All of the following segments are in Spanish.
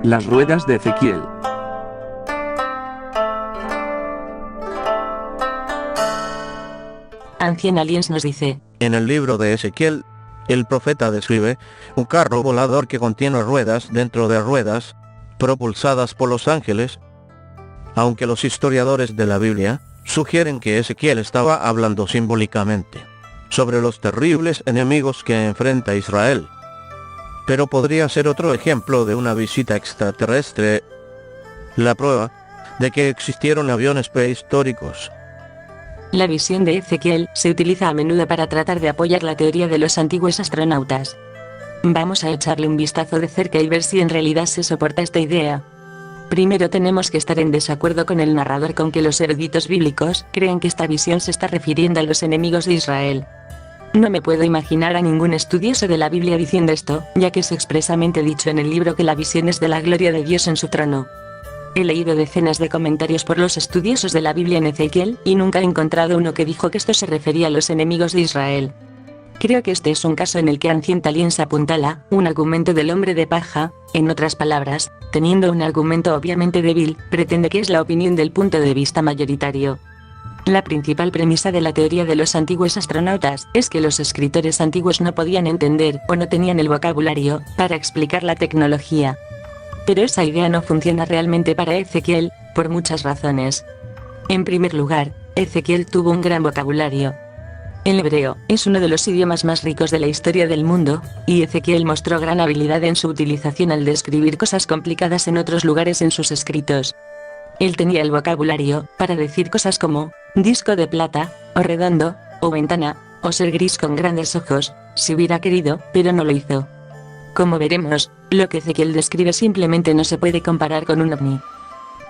Las ruedas de Ezequiel. Ancient Aliens nos dice: en el libro de Ezequiel, el profeta describe un carro volador que contiene ruedas dentro de ruedas, propulsadas por los ángeles. Aunque los historiadores de la Biblia sugieren que Ezequiel estaba hablando simbólicamente sobre los terribles enemigos que enfrenta Israel. Pero podría ser otro ejemplo de una visita extraterrestre, la prueba de que existieron aviones prehistóricos. La visión de Ezequiel se utiliza a menudo para tratar de apoyar la teoría de los antiguos astronautas. Vamos a echarle un vistazo de cerca y ver si en realidad se soporta esta idea. Primero tenemos que estar en desacuerdo con el narrador con que los eruditos bíblicos creen que esta visión se está refiriendo a los enemigos de Israel. No me puedo imaginar a ningún estudioso de la Biblia diciendo esto, ya que es expresamente dicho en el libro que la visión es de la gloria de Dios en su trono. He leído decenas de comentarios por los estudiosos de la Biblia en Ezequiel, y nunca he encontrado uno que dijo que esto se refería a los enemigos de Israel. Creo que este es un caso en el que Ancient Aliens apuntala un argumento del hombre de paja. En otras palabras, teniendo un argumento obviamente débil, pretende que es la opinión del punto de vista mayoritario. La principal premisa de la teoría de los antiguos astronautas es que los escritores antiguos no podían entender o no tenían el vocabulario para explicar la tecnología. Pero esa idea no funciona realmente para Ezequiel, por muchas razones. En primer lugar, Ezequiel tuvo un gran vocabulario. El hebreo es uno de los idiomas más ricos de la historia del mundo, y Ezequiel mostró gran habilidad en su utilización al describir cosas complicadas en otros lugares en sus escritos. Él tenía el vocabulario para decir cosas como disco de plata, o redondo, o ventana, o ser gris con grandes ojos, si hubiera querido, pero no lo hizo. Como veremos, lo que Ezequiel describe simplemente no se puede comparar con un ovni.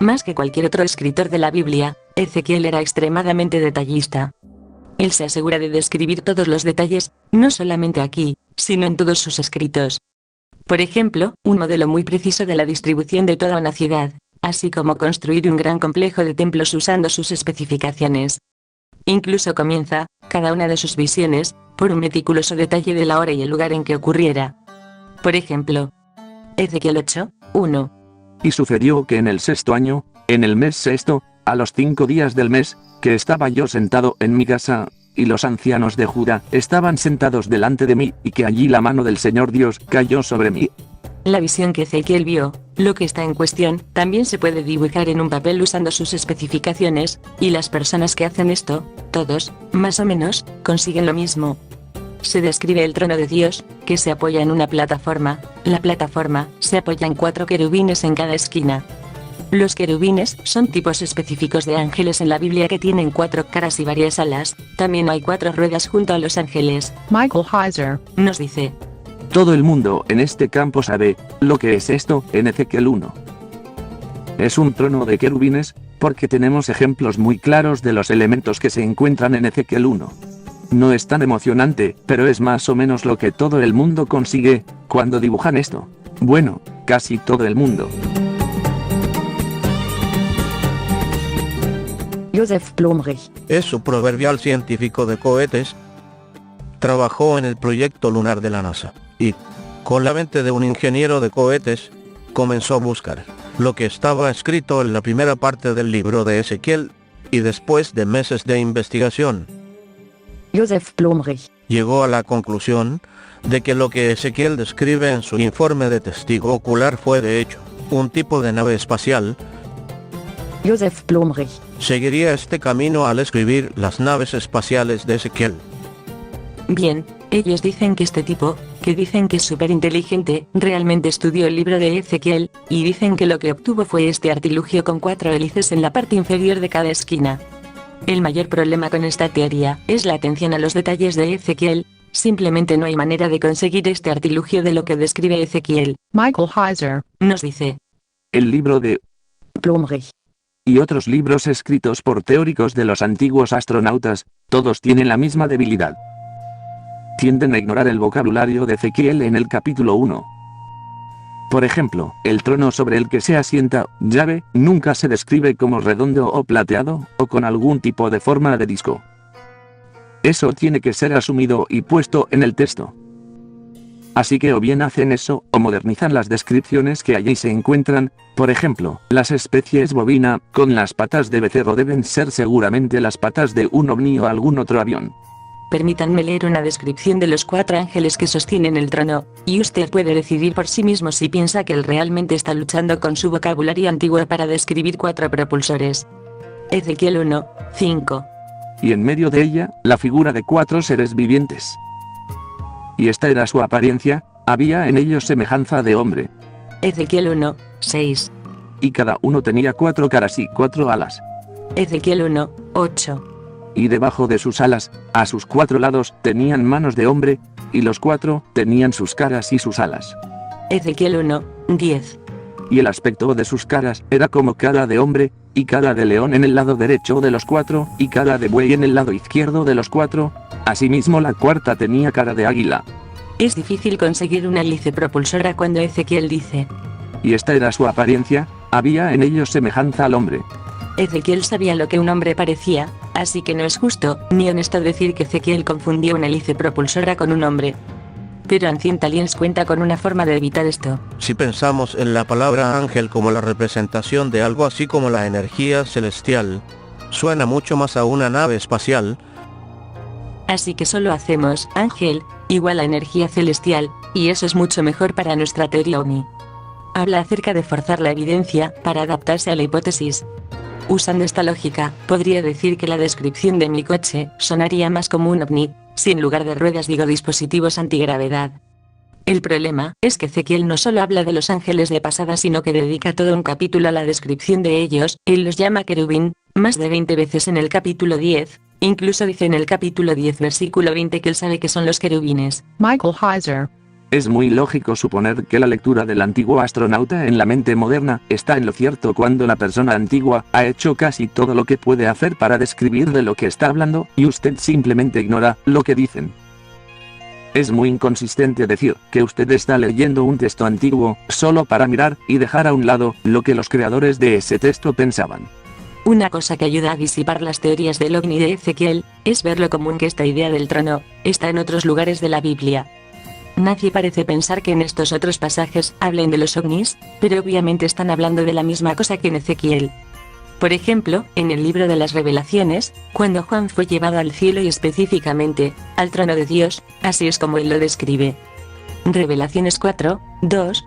Más que cualquier otro escritor de la Biblia, Ezequiel era extremadamente detallista. Él se asegura de describir todos los detalles, no solamente aquí, sino en todos sus escritos. Por ejemplo, un modelo muy preciso de la distribución de toda una ciudad, así como construir un gran complejo de templos usando sus especificaciones. Incluso comienza cada una de sus visiones por un meticuloso detalle de la hora y el lugar en que ocurriera. Por ejemplo, Ezequiel 8:1. Y sucedió que en el 6.º año, en el mes 6.º, a los 5 días del mes, que estaba yo sentado en mi casa, y los ancianos de Judá estaban sentados delante de mí, y que allí la mano del Señor Dios cayó sobre mí. La visión que Ezequiel vio, lo que está en cuestión, también se puede dibujar en un papel usando sus especificaciones, y las personas que hacen esto, todos, más o menos, consiguen lo mismo. Se describe el trono de Dios, que se apoya en una plataforma. La plataforma se apoya en 4 querubines en cada esquina. Los querubines son tipos específicos de ángeles en la Biblia que tienen 4 caras y varias alas. También hay 4 ruedas junto a los ángeles. Michael Heiser nos dice: todo el mundo en este campo sabe lo que es esto en Ezequiel 1. Es un trono de querubines, porque tenemos ejemplos muy claros de los elementos que se encuentran en Ezequiel 1. No es tan emocionante, pero es más o menos lo que todo el mundo consigue cuando dibujan esto. Bueno, casi todo el mundo. Joseph Blumrich Es un proverbial científico de cohetes. Trabajó en el proyecto lunar de la NASA, y, con la mente de un ingeniero de cohetes, comenzó a buscar lo que estaba escrito en la primera parte del libro de Ezequiel, y después de meses de investigación, Joseph Blumrich llegó a la conclusión de que lo que Ezequiel describe en su informe de testigo ocular fue de hecho un tipo de nave espacial. Joseph Blumrich Seguiría este camino al escribir las naves espaciales de Ezequiel. Bien, ellos dicen que este tipo, que dicen que es súper inteligente, realmente estudió el libro de Ezequiel, y dicen que lo que obtuvo fue este artilugio con 4 hélices en la parte inferior de cada esquina. El mayor problema con esta teoría es la atención a los detalles de Ezequiel. Simplemente no hay manera de conseguir este artilugio de lo que describe Ezequiel. Michael Heiser nos dice: el libro de Blumrich y otros libros escritos por teóricos de los antiguos astronautas, todos tienen la misma debilidad. Tienden a ignorar el vocabulario de Ezequiel en el capítulo 1. Por ejemplo, el trono sobre el que se asienta Yahvé nunca se describe como redondo o plateado, o con algún tipo de forma de disco. Eso tiene que ser asumido y puesto en el texto. Así que o bien hacen eso, o modernizan las descripciones que allí se encuentran. Por ejemplo, las especies bovina, con las patas de becerro deben ser seguramente las patas de un ovni o algún otro avión. Permítanme leer una descripción de los 4 ángeles que sostienen el trono, y usted puede decidir por sí mismo si piensa que él realmente está luchando con su vocabulario antiguo para describir 4 propulsores. Ezequiel 1, 5. Y en medio de ella, la figura de 4 seres vivientes. Y esta era su apariencia, había en ellos semejanza de hombre. Ezequiel 1, 6. Y cada uno tenía 4 caras y 4 alas. Ezequiel 1, 8. Y debajo de sus alas, a sus 4 lados, tenían manos de hombre, y los 4 tenían sus caras y sus alas. Ezequiel 1, 10. Y el aspecto de sus caras era como cara de hombre, y cara de león en el lado derecho de los 4, y cara de buey en el lado izquierdo de los 4. Asimismo la cuarta tenía cara de águila. Es difícil conseguir una hélice propulsora cuando Ezequiel dice: Y esta era su apariencia, había en ellos semejanza al hombre. Ezequiel sabía lo que un hombre parecía, así que no es justo, ni honesto decir que Ezequiel confundió una hélice propulsora con un hombre. Pero Ancient Aliens cuenta con una forma de evitar esto. Si pensamos en la palabra ángel como la representación de algo así como la energía celestial, suena mucho más a una nave espacial. Así que solo hacemos ángel igual a energía celestial, y eso es mucho mejor para nuestra teoría OVNI. Habla acerca de forzar la evidencia para adaptarse a la hipótesis. Usando esta lógica, podría decir que la descripción de mi coche sonaría más como un ovni, si en lugar de ruedas digo dispositivos antigravedad. El problema es que Ezequiel no solo habla de los ángeles de pasada, sino que dedica todo un capítulo a la descripción de ellos. Él los llama querubín, más de 20 veces en el capítulo 10, incluso dice en el capítulo 10 versículo 20 que él sabe que son los querubines. Michael Heiser. Es muy lógico suponer que la lectura del antiguo astronauta en la mente moderna está en lo cierto cuando la persona antigua ha hecho casi todo lo que puede hacer para describir de lo que está hablando, y usted simplemente ignora lo que dicen. Es muy inconsistente decir que usted está leyendo un texto antiguo solo para mirar y dejar a un lado lo que los creadores de ese texto pensaban. Una cosa que ayuda a disipar las teorías del ovni de Ezequiel es ver lo común que esta idea del trono está en otros lugares de la Biblia. Nadie parece pensar que en estos otros pasajes hablen de los ovnis, pero obviamente están hablando de la misma cosa que en Ezequiel. Por ejemplo, en el libro de las Revelaciones, cuando Juan fue llevado al cielo y específicamente al trono de Dios, así es como él lo describe. Revelaciones 4, 2.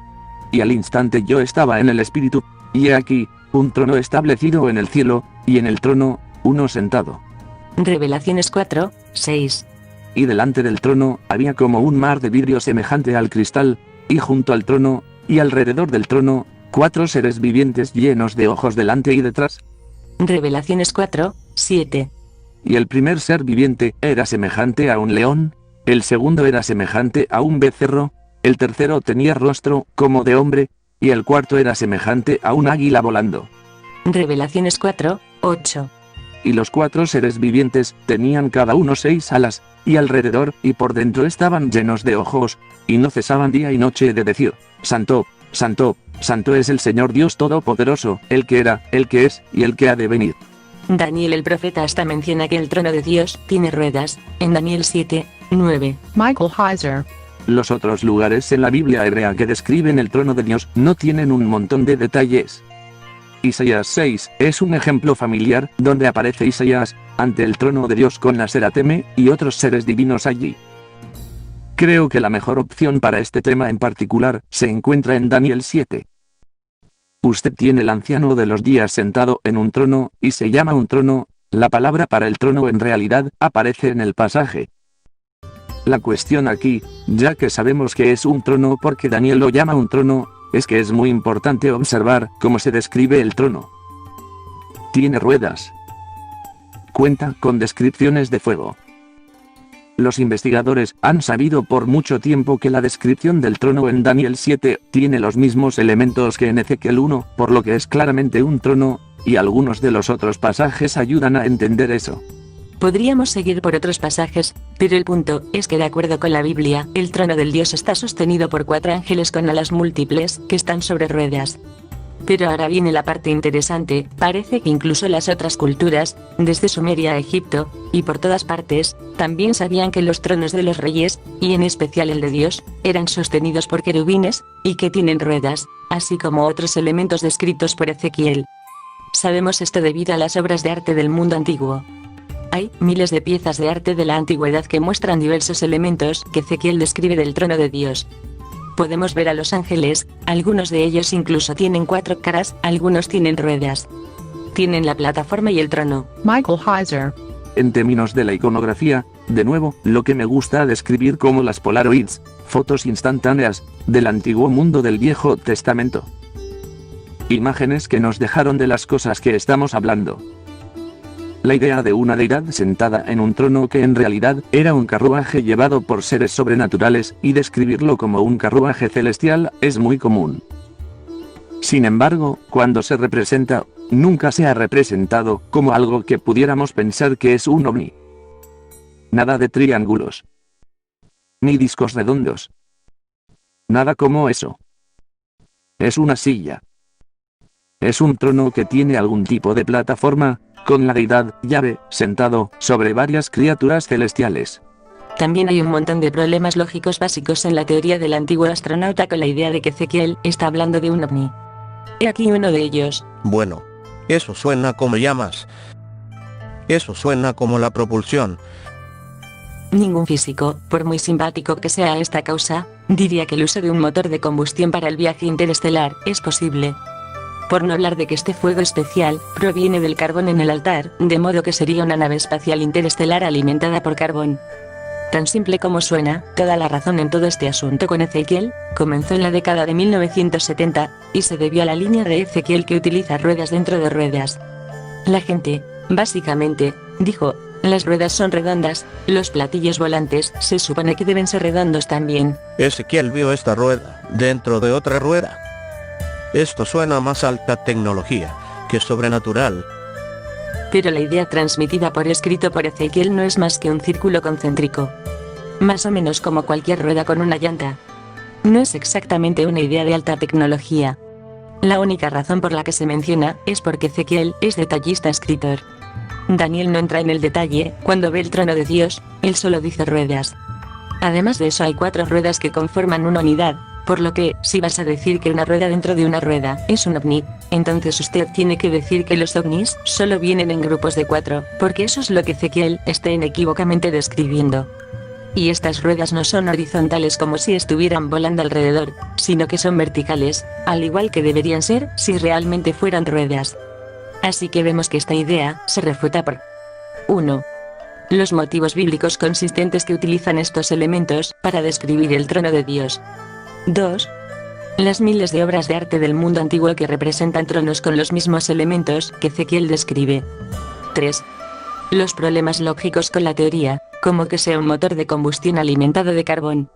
Y al instante yo estaba en el espíritu, y he aquí, un trono establecido en el cielo, y en el trono, uno sentado. Revelaciones 4, 6. Y delante del trono había como un mar de vidrio semejante al cristal, y junto al trono, y alrededor del trono, 4 seres vivientes llenos de ojos delante y detrás. Revelaciones 4, 7. Y el primer ser viviente era semejante a un león, el segundo era semejante a un becerro, el tercero tenía rostro como de hombre, y el cuarto era semejante a un águila volando. Revelaciones 4, 8. Y los 4 seres vivientes tenían cada uno 6 alas, y alrededor y por dentro estaban llenos de ojos, y no cesaban día y noche de decir: Santo, Santo, Santo es el Señor Dios Todopoderoso, el que era, el que es, y el que ha de venir. Daniel el profeta hasta menciona que el trono de Dios tiene ruedas, en Daniel 7, 9. Michael Heiser. Los otros lugares en la Biblia hebrea que describen el trono de Dios no tienen un montón de detalles. Isaías 6 es un ejemplo familiar donde aparece Isaías ante el trono de Dios con la Serateme y otros seres divinos allí. Creo que la mejor opción para este tema en particular se encuentra en Daniel 7. Usted tiene el anciano de los días sentado en un trono, y se llama un trono. La palabra para el trono en realidad aparece en el pasaje. La cuestión aquí, ya que sabemos que es un trono porque Daniel lo llama un trono, es que es muy importante observar cómo se describe el trono. Tiene ruedas. Cuenta con descripciones de fuego. Los investigadores han sabido por mucho tiempo que la descripción del trono en Daniel 7 tiene los mismos elementos que en Ezequiel 1, por lo que es claramente un trono, y algunos de los otros pasajes ayudan a entender eso. Podríamos seguir por otros pasajes, pero el punto es que de acuerdo con la Biblia, el trono del Dios está sostenido por 4 ángeles con alas múltiples, que están sobre ruedas. Pero ahora viene la parte interesante, parece que incluso las otras culturas, desde Sumeria a Egipto, y por todas partes, también sabían que los tronos de los reyes, y en especial el de Dios, eran sostenidos por querubines, y que tienen ruedas, así como otros elementos descritos por Ezequiel. Sabemos esto debido a las obras de arte del mundo antiguo. Hay miles de piezas de arte de la antigüedad que muestran diversos elementos que Ezequiel describe del trono de Dios. Podemos ver a los ángeles, algunos de ellos incluso tienen 4 caras, algunos tienen ruedas. Tienen la plataforma y el trono. Michael Heiser. En términos de la iconografía, de nuevo, lo que me gusta describir como las Polaroids, fotos instantáneas, del antiguo mundo del Viejo Testamento. Imágenes que nos dejaron de las cosas que estamos hablando. La idea de una deidad sentada en un trono que en realidad era un carruaje llevado por seres sobrenaturales, y describirlo como un carruaje celestial, es muy común. Sin embargo, cuando se representa, nunca se ha representado como algo que pudiéramos pensar que es un ovni. Nada de triángulos. Ni discos redondos. Nada como eso. Es una silla. Es un trono que tiene algún tipo de plataforma, con la deidad, Yahvé, sentado sobre varias criaturas celestiales. También hay un montón de problemas lógicos básicos en la teoría del antiguo astronauta con la idea de que Ezequiel está hablando de un ovni. He aquí uno de ellos. Bueno, eso suena como llamas. Eso suena como la propulsión. Ningún físico, por muy simpático que sea esta causa, diría que el uso de un motor de combustión para el viaje interestelar es posible. Por no hablar de que este fuego especial proviene del carbón en el altar, de modo que sería una nave espacial interestelar alimentada por carbón. Tan simple como suena, toda la razón en todo este asunto con Ezequiel comenzó en la década de 1970, y se debió a la línea de Ezequiel que utiliza ruedas dentro de ruedas. La gente, básicamente, dijo, las ruedas son redondas, los platillos volantes se supone que deben ser redondos también. Ezequiel vio esta rueda dentro de otra rueda. Esto suena más alta tecnología que sobrenatural. Pero la idea transmitida por escrito por Ezequiel no es más que un círculo concéntrico. Más o menos como cualquier rueda con una llanta. No es exactamente una idea de alta tecnología. La única razón por la que se menciona es porque Ezequiel es detallista escritor. Daniel no entra en el detalle, cuando ve el trono de Dios, él solo dice ruedas. Además de eso hay 4 ruedas que conforman una unidad, por lo que, si vas a decir que una rueda dentro de una rueda es un ovni, entonces usted tiene que decir que los ovnis solo vienen en grupos de 4, porque eso es lo que Ezequiel está inequívocamente describiendo. Y estas ruedas no son horizontales como si estuvieran volando alrededor, sino que son verticales, al igual que deberían ser si realmente fueran ruedas. Así que vemos que esta idea se refuta por 1. Los motivos bíblicos consistentes que utilizan estos elementos para describir el trono de Dios. 2. Las miles de obras de arte del mundo antiguo que representan tronos con los mismos elementos que Ezequiel describe. 3. Los problemas lógicos con la teoría, como que sea un motor de combustión alimentado de carbón.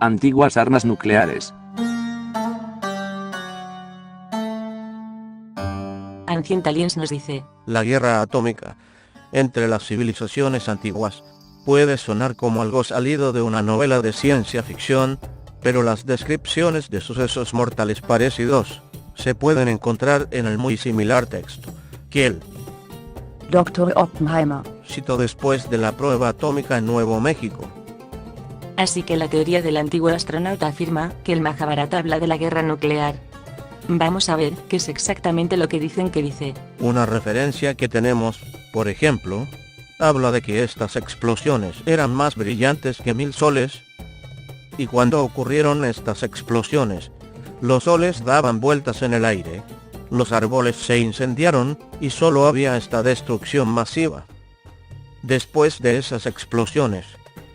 Antiguas armas nucleares. Ancient Aliens nos dice, La guerra atómica entre las civilizaciones antiguas puede sonar como algo salido de una novela de ciencia ficción, pero las descripciones de sucesos mortales parecidos se pueden encontrar en el muy similar texto que el Dr. Oppenheimer citó después de la prueba atómica en Nuevo México. así que la teoría del antiguo astronauta afirma que el Mahabharata habla de la guerra nuclear. Vamos a ver qué es exactamente lo que dicen que dice. Una referencia que tenemos, por ejemplo, habla de que estas explosiones eran más brillantes que 1000 soles, y cuando ocurrieron estas explosiones, los soles daban vueltas en el aire, los árboles se incendiaron, y solo había esta destrucción masiva. Después de esas explosiones,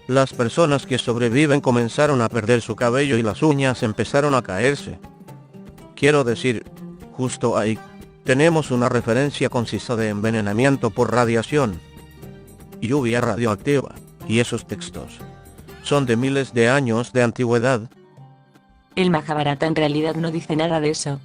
las personas que sobreviven comenzaron a perder su cabello y las uñas empezaron a caerse. Quiero decir, justo ahí, tenemos una referencia concisa de envenenamiento por radiación. Lluvia radioactiva. Y esos textos son de miles de años de antigüedad. El Mahabharata en realidad no dice nada de eso.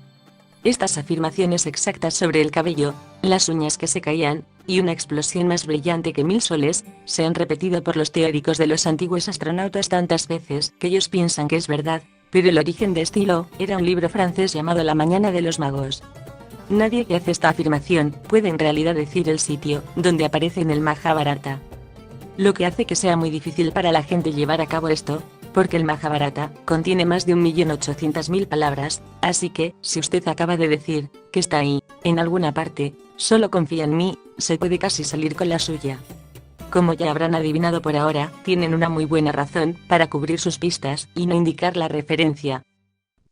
Estas afirmaciones exactas sobre el cabello, las uñas que se caían, y una explosión más brillante que 1000 soles, se han repetido por los teóricos de los antiguos astronautas tantas veces que ellos piensan que es verdad, pero el origen de este hilo era un libro francés llamado La Mañana de los Magos. Nadie que hace esta afirmación puede en realidad decir el sitio donde aparece en el Mahabharata. Lo que hace que sea muy difícil para la gente llevar a cabo esto, porque el Mahabharata contiene más de 1.800.000 palabras, así que, si usted acaba de decir que está ahí, en alguna parte, solo confía en mí, se puede casi salir con la suya. Como ya habrán adivinado por ahora, tienen una muy buena razón para cubrir sus pistas y no indicar la referencia.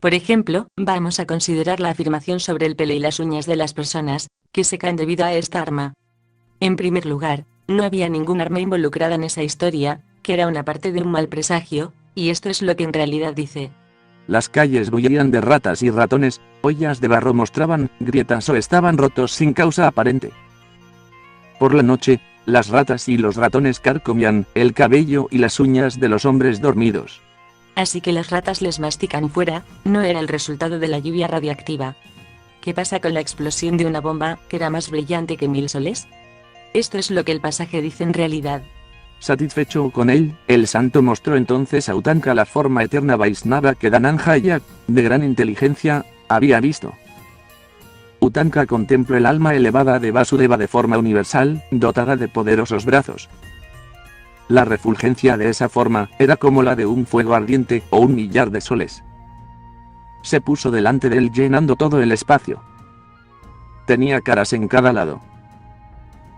Por ejemplo, vamos a considerar la afirmación sobre el pelo y las uñas de las personas que se caen debido a esta arma. En primer lugar, no había ningún arma involucrada en esa historia, que era una parte de un mal presagio, y esto es lo que en realidad dice. Las calles bullían de ratas y ratones, ollas de barro mostraban grietas o estaban rotos sin causa aparente. Por la noche, las ratas y los ratones carcomían el cabello y las uñas de los hombres dormidos. Así que las ratas les mastican fuera, no era el resultado de la lluvia radiactiva. ¿Qué pasa con la explosión de una bomba que era más brillante que 1000 soles? Esto es lo que el pasaje dice en realidad. Satisfecho con él, el santo mostró entonces a Utanka la forma eterna Vaisnava que Dhananjaya, de gran inteligencia, había visto. Utanka contempló el alma elevada de Vasudeva de forma universal, dotada de poderosos brazos. La refulgencia de esa forma era como la de un fuego ardiente o un millar de soles. Se puso delante de él llenando todo el espacio. Tenía caras en cada lado.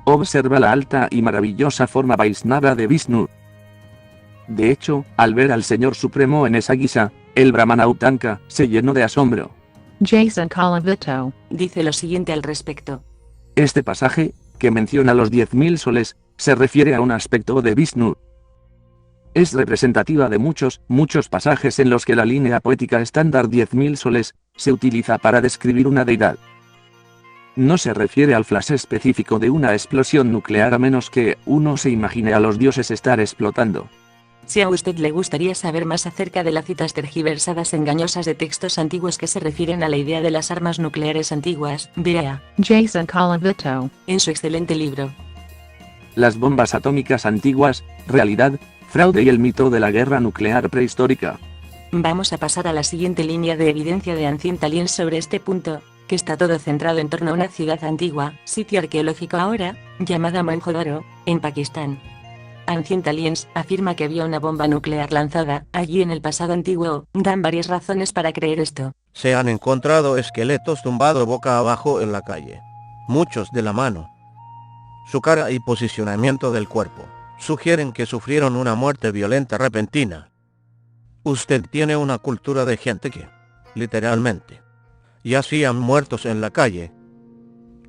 Observa la alta y maravillosa forma Vaisnava de Vishnu. De hecho, al ver al Señor Supremo en esa guisa, el Brahmana Utanka se llenó de asombro. Jason Colavito Dice lo siguiente al respecto. Este pasaje, que menciona los 10.000 soles, se refiere a un aspecto de Vishnu. Es representativa de muchos pasajes en los que la línea poética estándar 10.000 soles se utiliza para describir una deidad. No se refiere al flash específico de una explosión nuclear a menos que uno se imagine a los dioses estar explotando. Si a usted le gustaría saber más acerca de las citas tergiversadas engañosas de textos antiguos que se refieren a la idea de las armas nucleares antiguas, vea Jason Colavito en su excelente libro. Las bombas atómicas antiguas, realidad, fraude y el mito de la guerra nuclear prehistórica. Vamos a pasar a la siguiente línea de evidencia de Ancient Aliens sobre este punto, que está todo centrado en torno a una ciudad antigua, sitio arqueológico ahora, llamada Mohenjo-Daro, en Pakistán. Ancient Aliens afirma que había una bomba nuclear lanzada allí en el pasado antiguo. Dan varias razones para creer esto. Se han encontrado esqueletos tumbados boca abajo en la calle. Muchos de la mano. Su cara y posicionamiento del cuerpo sugieren que sufrieron una muerte violenta repentina. Usted tiene una cultura de gente que, literalmente, yacían muertos en la calle.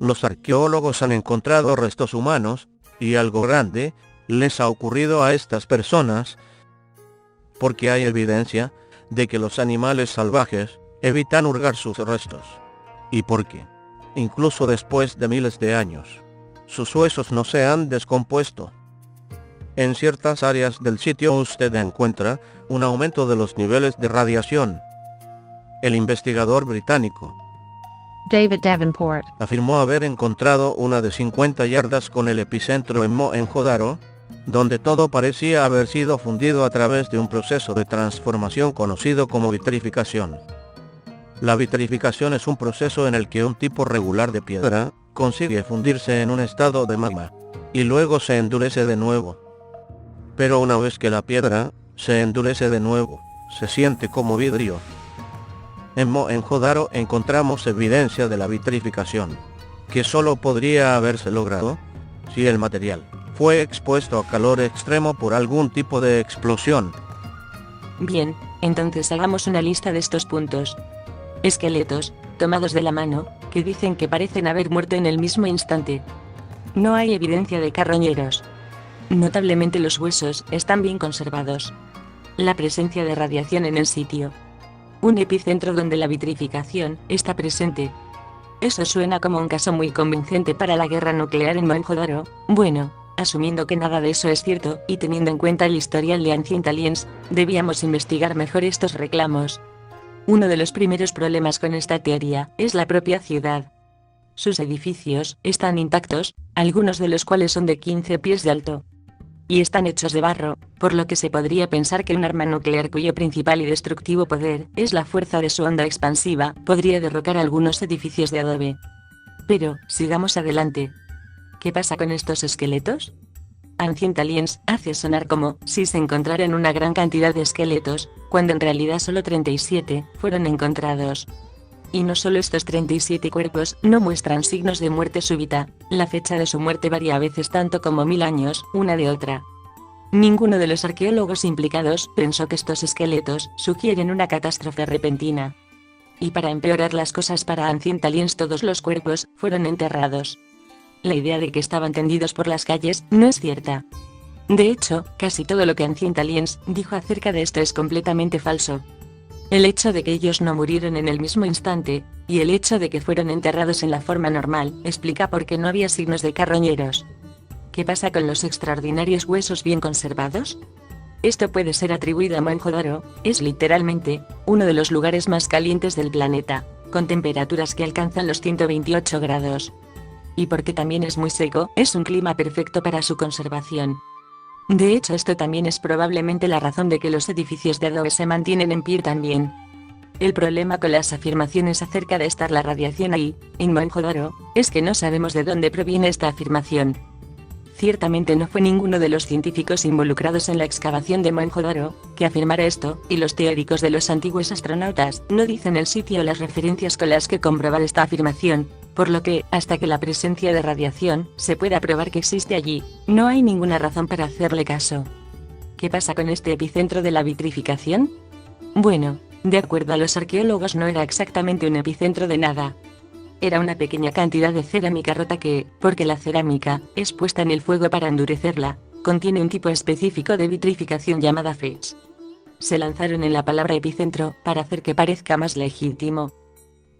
Los arqueólogos han encontrado restos humanos, y algo grande les ha ocurrido a estas personas, porque hay evidencia de que los animales salvajes evitan hurgar sus restos. Y porque, incluso después de miles de años, sus huesos no se han descompuesto. En ciertas áreas del sitio usted encuentra un aumento de los niveles de radiación. El investigador británico David Davenport afirmó haber encontrado una de 50 yardas con el epicentro en Mohenjo-Daro, donde todo parecía haber sido fundido a través de un proceso de transformación conocido como vitrificación. La vitrificación es un proceso en el que un tipo regular de piedra consigue fundirse en un estado de magma, y luego se endurece de nuevo. Pero una vez que la piedra se endurece de nuevo, se siente como vidrio. En Mohenjo-Daro encontramos evidencia de la vitrificación, que solo podría haberse logrado si el material fue expuesto a calor extremo por algún tipo de explosión. Bien, entonces hagamos una lista de estos puntos. Esqueletos, tomados de la mano, que dicen que parecen haber muerto en el mismo instante. No hay evidencia de carroñeros. Notablemente los huesos están bien conservados. La presencia de radiación en el sitio. Un epicentro donde la vitrificación está presente. Eso suena como un caso muy convincente para la guerra nuclear en Mohenjo-Daro. Bueno, Asumiendo que nada de eso es cierto, y teniendo en cuenta el historial de Ancient Aliens, debíamos investigar mejor estos reclamos. Uno de los primeros problemas con esta teoría es la propia ciudad. Sus edificios están intactos, algunos de los cuales son de 15 pies de alto. Y están hechos de barro, por lo que se podría pensar que un arma nuclear cuyo principal y destructivo poder es la fuerza de su onda expansiva, podría derrocar algunos edificios de adobe. Pero, sigamos adelante. ¿Qué pasa con estos esqueletos? Ancient Aliens hace sonar como si se encontraran una gran cantidad de esqueletos, cuando en realidad solo 37 fueron encontrados. Y no solo estos 37 cuerpos no muestran signos de muerte súbita, la fecha de su muerte varía a veces tanto como 1000 años, una de otra. Ninguno de los arqueólogos implicados pensó que estos esqueletos sugieren una catástrofe repentina. Y para empeorar las cosas para Ancient Aliens, todos los cuerpos fueron enterrados. La idea de que estaban tendidos por las calles no es cierta. De hecho, casi todo lo que Ancient Aliens dijo acerca de esto es completamente falso. El hecho de que ellos no murieron en el mismo instante, y el hecho de que fueron enterrados en la forma normal, explica por qué no había signos de carroñeros. ¿Qué pasa con los extraordinarios huesos bien conservados? Esto puede ser atribuido a Mohenjo-Daro, es literalmente uno de los lugares más calientes del planeta, con temperaturas que alcanzan los 128 grados. Y porque también es muy seco, es un clima perfecto para su conservación. De hecho, esto también es probablemente la razón de que los edificios de adobe se mantienen en pie también. El problema con las afirmaciones acerca de estar la radiación ahí, en Mohenjo-Daro, es que no sabemos de dónde proviene esta afirmación. Ciertamente no fue ninguno de los científicos involucrados en la excavación de Mohenjo-Daro que afirmara esto, y los teóricos de los antiguos astronautas no dicen el sitio o las referencias con las que comprobar esta afirmación, por lo que, hasta que la presencia de radiación se pueda probar que existe allí, no hay ninguna razón para hacerle caso. ¿Qué pasa con este epicentro de la vitrificación? Bueno, de acuerdo a los arqueólogos, no era exactamente un epicentro de nada. Era una pequeña cantidad de cerámica rota que, porque la cerámica es puesta en el fuego para endurecerla, contiene un tipo específico de vitrificación llamada phase. Se lanzaron en la palabra epicentro para hacer que parezca más legítimo.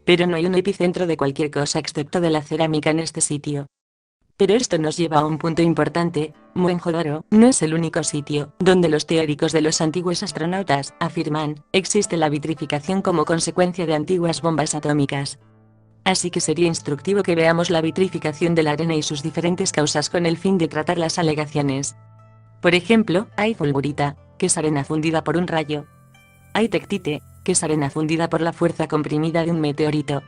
Pero no hay un epicentro de cualquier cosa excepto de la cerámica en este sitio. Pero esto nos lleva a un punto importante: Mohenjo-Daro no es el único sitio donde los teóricos de los antiguos astronautas afirman existe la vitrificación como consecuencia de antiguas bombas atómicas. Así que sería instructivo que veamos la vitrificación de la arena y sus diferentes causas con el fin de tratar las alegaciones. Por ejemplo, hay fulgurita, que es arena fundida por un rayo. Hay tectite, que es arena fundida por la fuerza comprimida de un meteorito.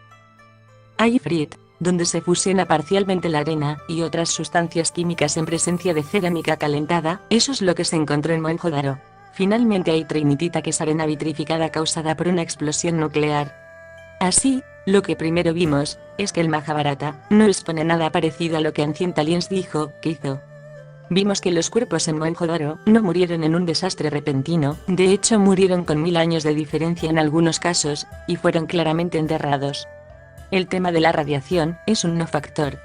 Hay ifrit, donde se fusiona parcialmente la arena y otras sustancias químicas en presencia de cerámica calentada, eso es lo que se encontró en Mohenjo-Daro. Finalmente hay trinitita, que es arena vitrificada causada por una explosión nuclear. Así, lo que primero vimos es que el Mahabharata no expone nada parecido a lo que Ancient Aliens dijo que hizo. Vimos que los cuerpos en Mohenjo-Daro no murieron en un desastre repentino, de hecho murieron con 1000 años de diferencia en algunos casos, y fueron claramente enterrados. El tema de la radiación es un no factor.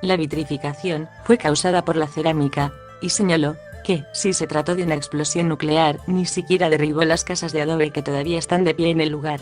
La vitrificación fue causada por la cerámica, y señaló que, si se trató de una explosión nuclear, ni siquiera derribó las casas de adobe que todavía están de pie en el lugar.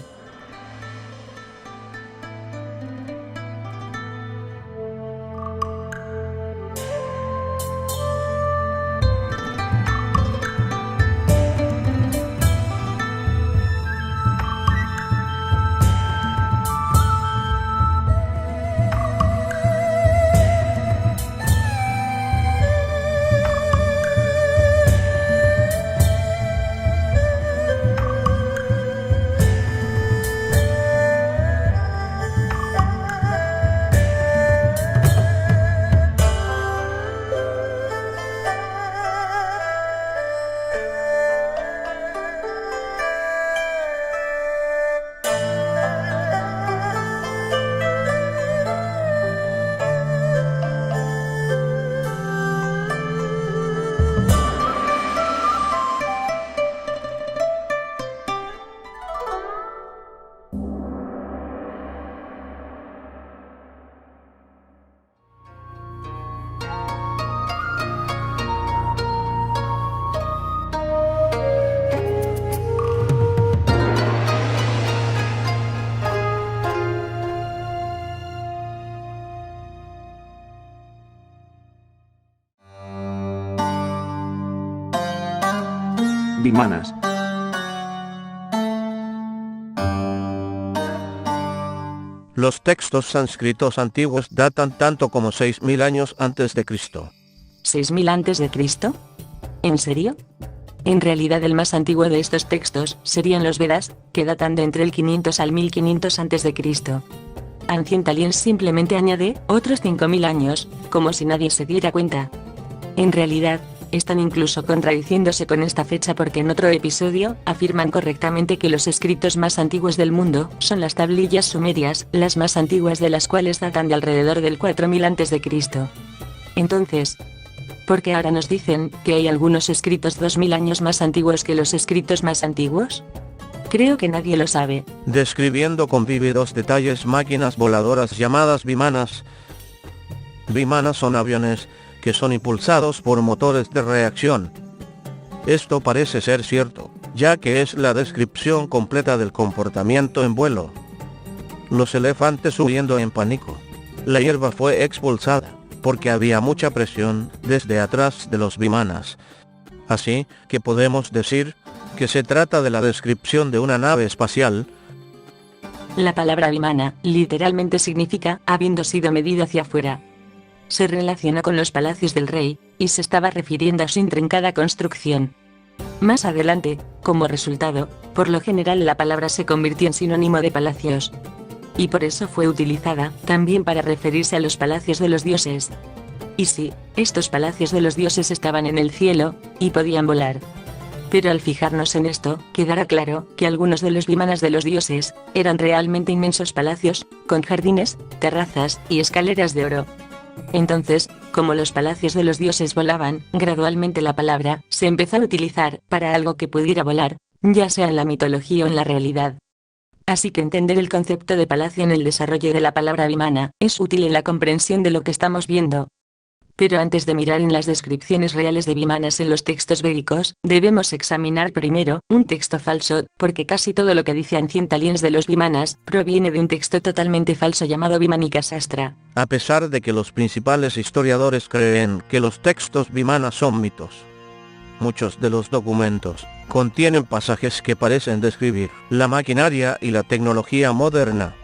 vimanas. Los textos sánscritos antiguos datan tanto como 6000 años antes de Cristo. ¿6000 antes de Cristo? ¿En serio? En realidad el más antiguo de estos textos serían los Vedas, que datan de entre el 500 al 1500 antes de Cristo. Ancient Aliens simplemente añade otros 5000 años, como si nadie se diera cuenta. En realidad, están incluso contradiciéndose con esta fecha porque en otro episodio afirman correctamente que los escritos más antiguos del mundo son las tablillas sumerias, las más antiguas de las cuales datan de alrededor del 4000 a.C. Entonces, ¿por qué ahora nos dicen que hay algunos escritos 2000 años más antiguos que los escritos más antiguos? Creo que nadie lo sabe. Describiendo con vívidos detalles máquinas voladoras llamadas vimanas. Vimanas son aviones que son impulsados por motores de reacción. Esto parece ser cierto, ya que es la descripción completa del comportamiento en vuelo. Los elefantes huyendo en pánico. La hierba fue expulsada, porque había mucha presión desde atrás de los vimanas. Así que podemos decir que se trata de la descripción de una nave espacial. La palabra vimana, literalmente significa, habiendo sido medido hacia afuera. Se relaciona con los palacios del rey, y se estaba refiriendo a su intrincada construcción. Más adelante, como resultado, por lo general la palabra se convirtió en sinónimo de palacios. Y por eso fue utilizada, también para referirse a los palacios de los dioses. Y sí, estos palacios de los dioses estaban en el cielo, y podían volar. Pero al fijarnos en esto, quedará claro que algunos de los vimanas de los dioses eran realmente inmensos palacios, con jardines, terrazas y escaleras de oro. Entonces, como los palacios de los dioses volaban, gradualmente la palabra se empezó a utilizar para algo que pudiera volar, ya sea en la mitología o en la realidad. Así que entender el concepto de palacio en el desarrollo de la palabra vimana es útil en la comprensión de lo que estamos viendo. Pero antes de mirar en las descripciones reales de vimanas en los textos védicos, debemos examinar primero un texto falso, porque casi todo lo que dice Ancient Aliens de los vimanas proviene de un texto totalmente falso llamado Vimanika Sastra. A pesar de que los principales historiadores creen que los textos vimanas son mitos, muchos de los documentos contienen pasajes que parecen describir la maquinaria y la tecnología moderna.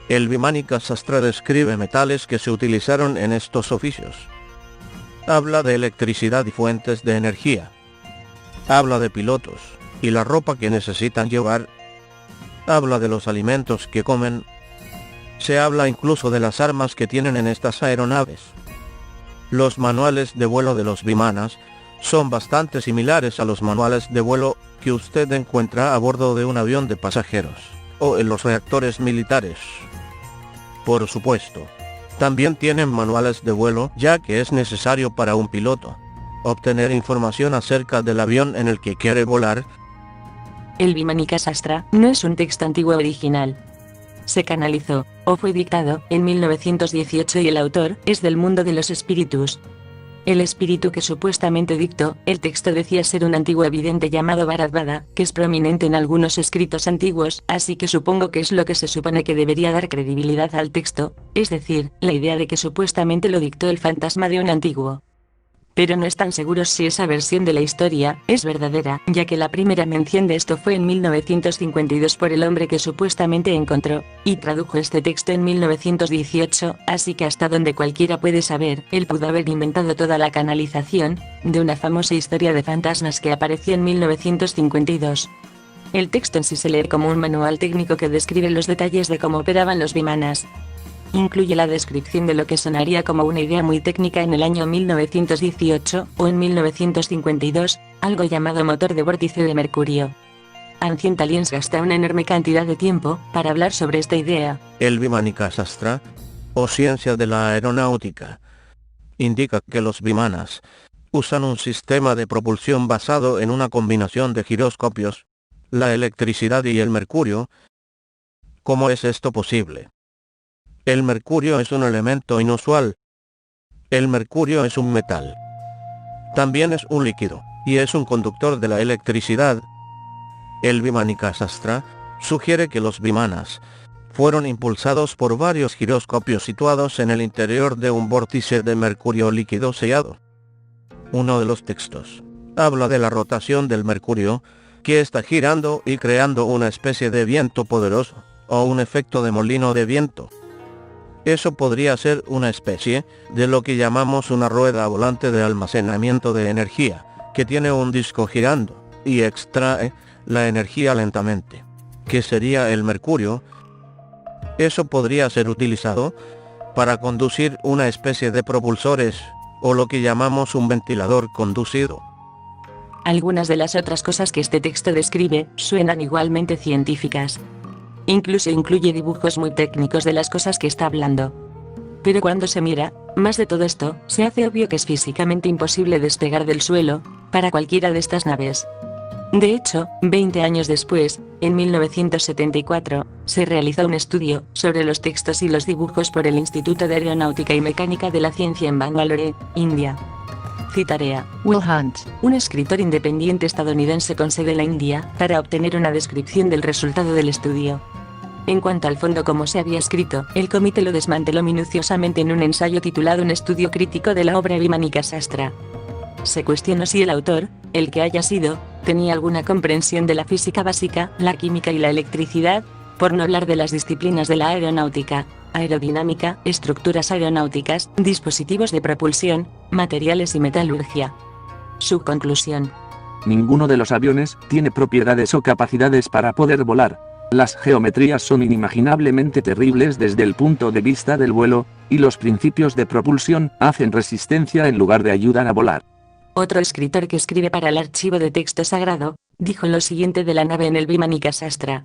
El Vimanika Sastra describe metales que se utilizaron en estos oficios. Habla de electricidad y fuentes de energía. Habla de pilotos y la ropa que necesitan llevar. Habla de los alimentos que comen. Se habla incluso de las armas que tienen en estas aeronaves. Los manuales de vuelo de los vimanas son bastante similares a los manuales de vuelo que usted encuentra a bordo de un avión de pasajeros, o en los reactores militares. Por supuesto, también tienen manuales de vuelo, ya que es necesario para un piloto obtener información acerca del avión en el que quiere volar. El Vimanika Sastra no es un texto antiguo original. Se canalizó, o fue dictado, en 1918 y el autor es del mundo de los espíritus. El espíritu que supuestamente dictó el texto decía ser un antiguo vidente llamado Bharadvada, que es prominente en algunos escritos antiguos, así que supongo que es lo que se supone que debería dar credibilidad al texto, es decir, la idea de que supuestamente lo dictó el fantasma de un antiguo. Pero no están seguros si esa versión de la historia es verdadera, ya que la primera mención de esto fue en 1952 por el hombre que supuestamente encontró y tradujo este texto en 1918, así que hasta donde cualquiera puede saber, él pudo haber inventado toda la canalización de una famosa historia de fantasmas que apareció en 1952. El texto en sí se lee como un manual técnico que describe los detalles de cómo operaban los vimanas. Incluye la descripción de lo que sonaría como una idea muy técnica en el año 1918 o en 1952, algo llamado motor de vórtice de mercurio. Ancient Aliens gasta una enorme cantidad de tiempo para hablar sobre esta idea. El Vimanika Sastra, o ciencia de la aeronáutica, indica que los vimanas usan un sistema de propulsión basado en una combinación de giroscopios, la electricidad y el mercurio. ¿Cómo es esto posible? El mercurio es un elemento inusual. El mercurio es un metal. También es un líquido, y es un conductor de la electricidad. El Vimanika Sastra sugiere que los vimanas fueron impulsados por varios giroscopios situados en el interior de un vórtice de mercurio líquido sellado. Uno de los textos habla de la rotación del mercurio, que está girando y creando una especie de viento poderoso, o un efecto de molino de viento. Eso podría ser una especie de lo que llamamos una rueda volante de almacenamiento de energía, que tiene un disco girando y extrae la energía lentamente, que sería el mercurio. Eso podría ser utilizado para conducir una especie de propulsores, o lo que llamamos un ventilador conducido. Algunas de las otras cosas que este texto describe suenan igualmente científicas. Incluso incluye dibujos muy técnicos de las cosas que está hablando. Pero cuando se mira más de todo esto, se hace obvio que es físicamente imposible despegar del suelo para cualquiera de estas naves. De hecho, 20 años después, en 1974, se realizó un estudio sobre los textos y los dibujos por el Instituto de Aeronáutica y Mecánica de la Ciencia en Bangalore, India. Citaré a Will Hunt, un escritor independiente estadounidense con sede en la India, para obtener una descripción del resultado del estudio. En cuanto al fondo como se había escrito, el comité lo desmanteló minuciosamente en un ensayo titulado Un estudio crítico de la obra Vimanika Sastra. Se cuestionó si el autor, el que haya sido, tenía alguna comprensión de la física básica, la química y la electricidad, por no hablar de las disciplinas de la aeronáutica, aerodinámica, estructuras aeronáuticas, dispositivos de propulsión, materiales y metalurgia. Su conclusión: Ninguno de los aviones tiene propiedades o capacidades para poder volar. Las geometrías son inimaginablemente terribles desde el punto de vista del vuelo, y los principios de propulsión hacen resistencia en lugar de ayudar a volar. Otro escritor que escribe para el archivo de texto sagrado, dijo lo siguiente de la nave en el Vimanika Sastra: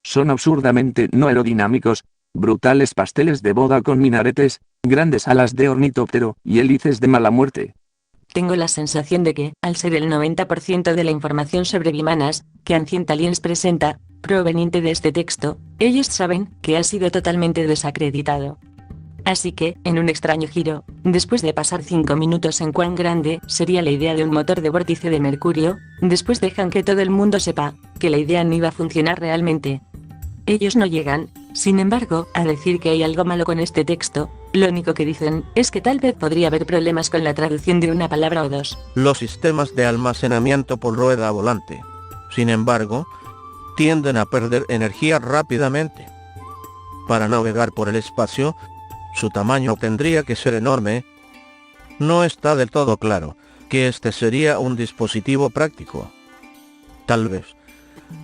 Son absurdamente no aerodinámicos, brutales pasteles de boda con minaretes, grandes alas de ornitóptero y hélices de mala muerte. Tengo la sensación de que, al ser el 90% de la información sobre Vimanas, que Ancient Aliens presenta, proveniente de este texto, ellos saben que ha sido totalmente desacreditado. Así que, en un extraño giro, después de pasar 5 minutos en cuán grande sería la idea de un motor de vórtice de mercurio, después dejan que todo el mundo sepa que la idea no iba a funcionar realmente. Ellos no llegan, sin embargo, a decir que hay algo malo con este texto. Lo único que dicen es que tal vez podría haber problemas con la traducción de una palabra o dos. Los sistemas de almacenamiento por rueda volante, sin embargo, tienden a perder energía rápidamente. Para navegar por el espacio, su tamaño tendría que ser enorme. No está del todo claro que este sería un dispositivo práctico. Tal vez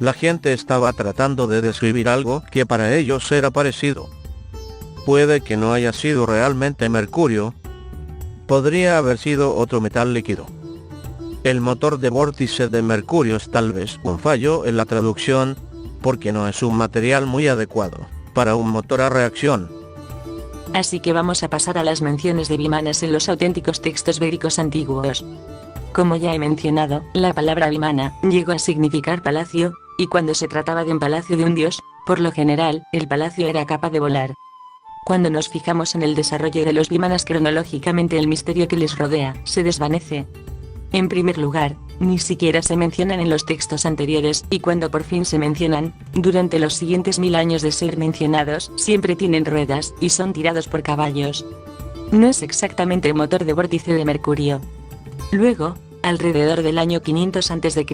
la gente estaba tratando de describir algo que para ellos era parecido. Puede que no haya sido realmente mercurio. Podría haber sido otro metal líquido. El motor de vórtice de mercurio es tal vez un fallo en la traducción, porque no es un material muy adecuado para un motor a reacción. Así que vamos a pasar a las menciones de Vimanas en los auténticos textos védicos antiguos. Como ya he mencionado, la palabra Vimana llegó a significar palacio, y cuando se trataba de un palacio de un dios, por lo general, el palacio era capaz de volar. Cuando nos fijamos en el desarrollo de los Vimanas cronológicamente, el misterio que les rodea se desvanece. En primer lugar, ni siquiera se mencionan en los textos anteriores, y cuando por fin se mencionan, durante los siguientes 1000 años de ser mencionados, siempre tienen ruedas y son tirados por caballos. No es exactamente el motor de vórtice de mercurio. Luego, alrededor del año 500 a.C.,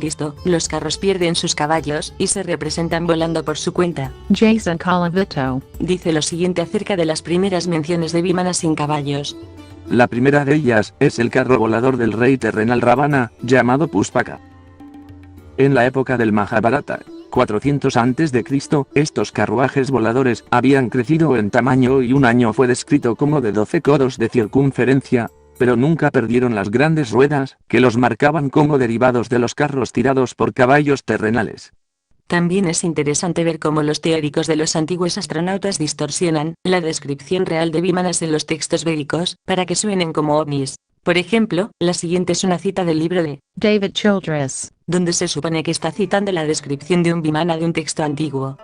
los carros pierden sus caballos y se representan volando por su cuenta. Jason Colavito, Dice lo siguiente acerca de las primeras menciones de Vimanas sin caballos. La primera de ellas es el carro volador del rey terrenal Ravana, llamado Puspaka. En la época del Mahabharata, 400 a.C., estos carruajes voladores habían crecido en tamaño y un año fue descrito como de 12 codos de circunferencia, pero nunca perdieron las grandes ruedas que los marcaban como derivados de los carros tirados por caballos terrenales. También es interesante ver cómo los teóricos de los antiguos astronautas distorsionan la descripción real de Vimanas en los textos védicos para que suenen como ovnis. Por ejemplo, la siguiente es una cita del libro de David Childress, donde se supone que está citando la descripción de un Vimana de un texto antiguo.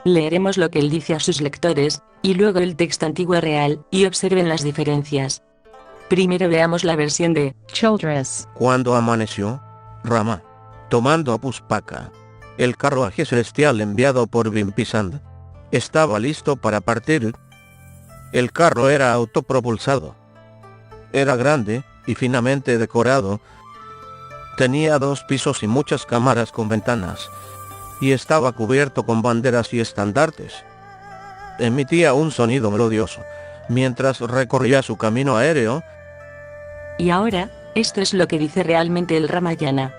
Leeremos lo que él dice a sus lectores, y luego el texto antiguo real, y observen las diferencias. Primero veamos la versión de Childress. Cuando amaneció, Rama, tomando a Puspaka, el carruaje celestial enviado por Bimpisand, estaba listo para partir. El carro era autopropulsado. Era grande y finamente decorado. Tenía 2 pisos y muchas cámaras con ventanas, y estaba cubierto con banderas y estandartes. Emitía un sonido melodioso mientras recorría su camino aéreo. Y ahora, esto es lo que dice realmente el Ramayana.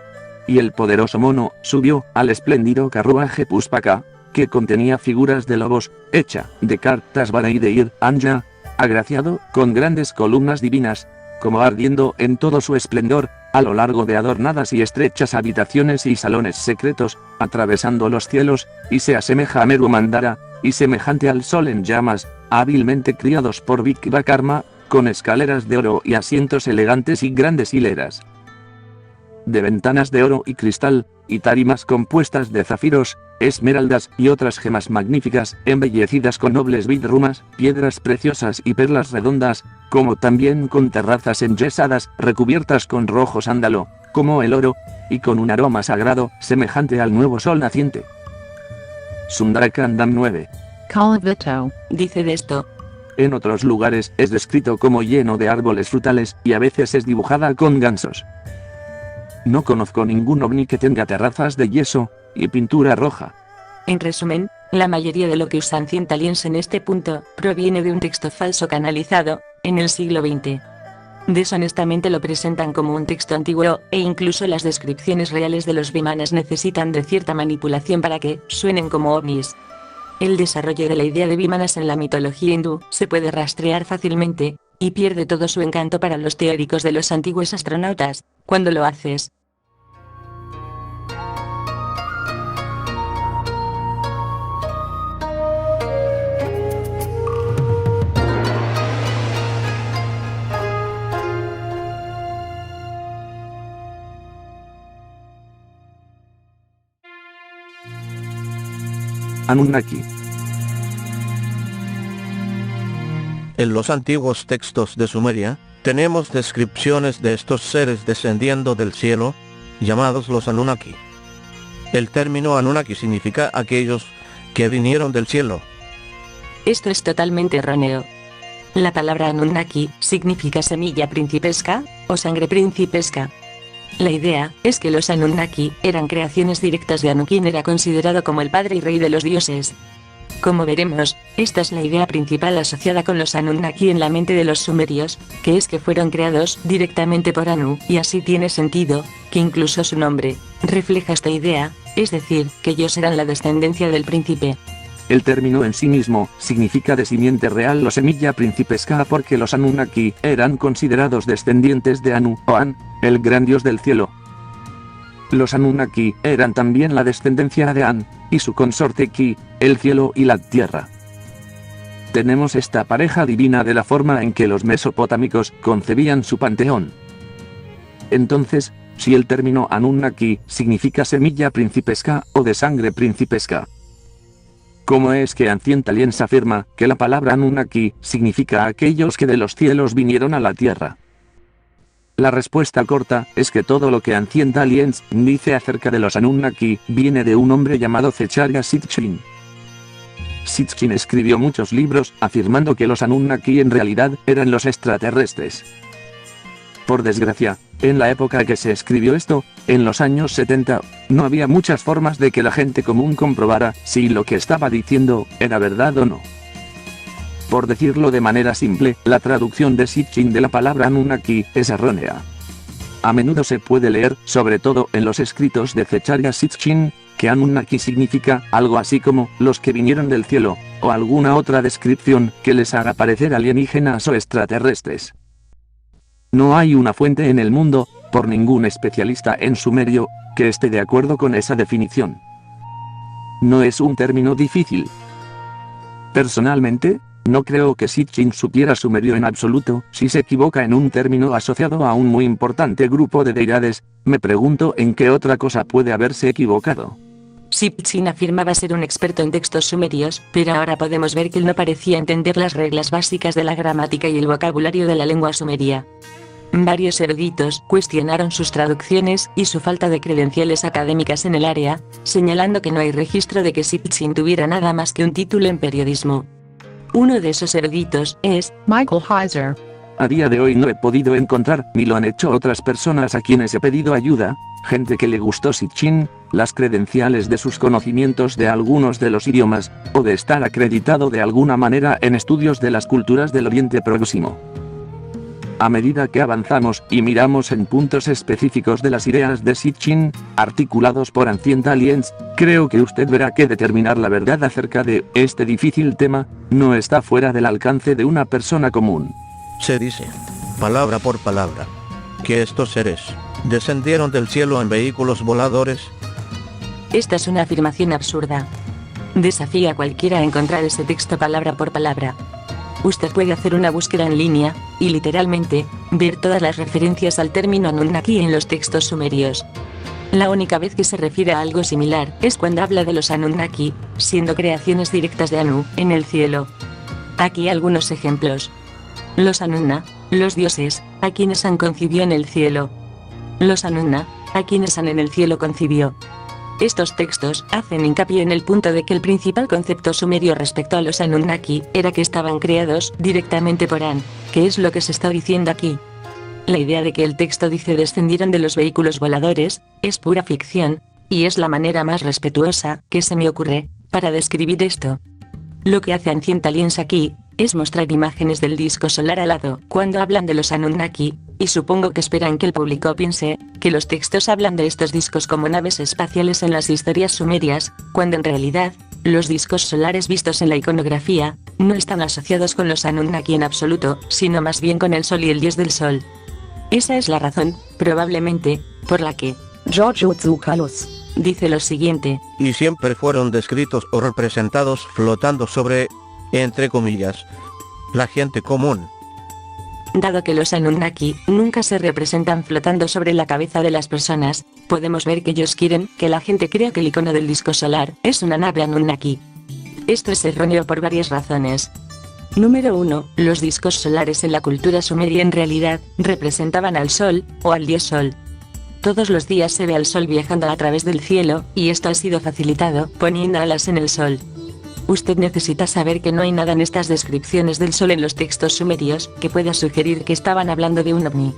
Y el poderoso mono subió al espléndido carruaje Puspaka, que contenía figuras de lobos, hecha de Kartasvara y de Ir Anja, agraciado con grandes columnas divinas, como ardiendo en todo su esplendor, a lo largo de adornadas y estrechas habitaciones y salones secretos, atravesando los cielos, y se asemeja a Meru Mandara, y semejante al sol en llamas, hábilmente criados por Vikvakarma, con escaleras de oro y asientos elegantes y grandes hileras de ventanas de oro y cristal, y tarimas compuestas de zafiros, esmeraldas y otras gemas magníficas, embellecidas con nobles vidrumas, piedras preciosas y perlas redondas, como también con terrazas enyesadas, recubiertas con rojo sándalo, como el oro, y con un aroma sagrado, semejante al nuevo sol naciente. Sundarakandam 9. Kalavito. Dice de esto. En otros lugares es descrito como lleno de árboles frutales, y a veces es dibujada con gansos. No conozco ningún ovni que tenga terrazas de yeso y pintura roja. En resumen, la mayoría de lo que usan Cientaliens en este punto proviene de un texto falso canalizado en el siglo XX. Deshonestamente lo presentan como un texto antiguo, e incluso las descripciones reales de los vimanas necesitan de cierta manipulación para que suenen como ovnis. El desarrollo de la idea de vimanas en la mitología hindú se puede rastrear fácilmente, y pierde todo su encanto para los teóricos de los antiguos astronautas, cuando lo haces. Anunnaki. En los antiguos textos de Sumeria, tenemos descripciones de estos seres descendiendo del cielo, llamados los Anunnaki. El término Anunnaki significa aquellos que vinieron del cielo. Esto es totalmente erróneo. La palabra Anunnaki significa semilla principesca, o sangre principesca. La idea es que los Anunnaki eran creaciones directas de Anu, quien era considerado como el padre y rey de los dioses. Como veremos, esta es la idea principal asociada con los Anunnaki en la mente de los sumerios, que es que fueron creados directamente por Anu, y así tiene sentido que incluso su nombre refleja esta idea, es decir, que ellos eran la descendencia del príncipe. El término en sí mismo significa de simiente real o semilla principesca, porque los Anunnaki eran considerados descendientes de Anu o An, el gran dios del cielo. Los Anunnaki eran también la descendencia de An, y su consorte Ki, el cielo y la tierra. Tenemos esta pareja divina de la forma en que los mesopotámicos concebían su panteón. Entonces, si el término Anunnaki significa semilla principesca o de sangre principesca, ¿cómo es que Ancient Aliens afirma que la palabra Anunnaki significa aquellos que de los cielos vinieron a la tierra? La respuesta corta es que todo lo que Ancient Aliens dice acerca de los Anunnaki viene de un hombre llamado Zecharia Sitchin. Sitchin escribió muchos libros afirmando que los Anunnaki en realidad eran los extraterrestres. Por desgracia, en la época que se escribió esto, en los años 70, no había muchas formas de que la gente común comprobara si lo que estaba diciendo era verdad o no. Por decirlo de manera simple, la traducción de Sitchin de la palabra Anunnaki es errónea. A menudo se puede leer, sobre todo en los escritos de Zecharia Sitchin, que Anunnaki significa algo así como los que vinieron del cielo, o alguna otra descripción que les haga parecer alienígenas o extraterrestres. No hay una fuente en el mundo, por ningún especialista en sumerio, que esté de acuerdo con esa definición. No es un término difícil. Personalmente, no creo que Sitchin supiera sumerio en absoluto. Si se equivoca en un término asociado a un muy importante grupo de deidades, me pregunto en qué otra cosa puede haberse equivocado. Sitchin afirmaba ser un experto en textos sumerios, pero ahora podemos ver que él no parecía entender las reglas básicas de la gramática y el vocabulario de la lengua sumeria. Varios eruditos cuestionaron sus traducciones y su falta de credenciales académicas en el área, señalando que no hay registro de que Sitchin tuviera nada más que un título en periodismo. Uno de esos eruditos es Michael Heiser. A día de hoy no he podido encontrar, ni lo han hecho otras personas a quienes he pedido ayuda, gente que le gustó Sitchin, las credenciales de sus conocimientos de algunos de los idiomas, o de estar acreditado de alguna manera en estudios de las culturas del Oriente Próximo. A medida que avanzamos y miramos en puntos específicos de las ideas de Sitchin, articulados por Ancient Aliens, creo que usted verá que determinar la verdad acerca de este difícil tema no está fuera del alcance de una persona común. Se dice, palabra por palabra, que estos seres descendieron del cielo en vehículos voladores. Esta es una afirmación absurda. Desafía a cualquiera a encontrar ese texto palabra por palabra. Usted puede hacer una búsqueda en línea, y literalmente, ver todas las referencias al término Anunnaki en los textos sumerios. La única vez que se refiere a algo similar es cuando habla de los Anunnaki, siendo creaciones directas de Anu, en el cielo. Aquí algunos ejemplos. Los Anunna, los dioses, a quienes An concibió en el cielo. Los Anunna, a quienes An en el cielo concibió. Estos textos hacen hincapié en el punto de que el principal concepto sumerio respecto a los Anunnaki era que estaban creados directamente por An, que es lo que se está diciendo aquí. La idea de que el texto dice descendieron de los vehículos voladores es pura ficción, y es la manera más respetuosa que se me ocurre para describir esto. Lo que hace Ancient Aliens aquí es mostrar imágenes del disco solar alado cuando hablan de los Anunnaki, y supongo que esperan que el público piense que los textos hablan de estos discos como naves espaciales en las historias sumerias, cuando en realidad, los discos solares vistos en la iconografía no están asociados con los Anunnaki en absoluto, sino más bien con el sol y el dios del sol. Esa es la razón, probablemente, por la que Giorgio Tsoukalos dice lo siguiente. Y siempre fueron descritos o representados flotando sobre, entre comillas, la gente común. Dado que los Anunnaki nunca se representan flotando sobre la cabeza de las personas, podemos ver que ellos quieren que la gente crea que el icono del disco solar es una nave Anunnaki. Esto es erróneo por varias razones. Número 1. Los discos solares en la cultura sumeria en realidad representaban al sol, o al dios sol. Todos los días se ve al sol viajando a través del cielo, y esto ha sido facilitado poniendo alas en el sol. Usted necesita saber que no hay nada en estas descripciones del sol en los textos sumerios que pueda sugerir que estaban hablando de un ovni.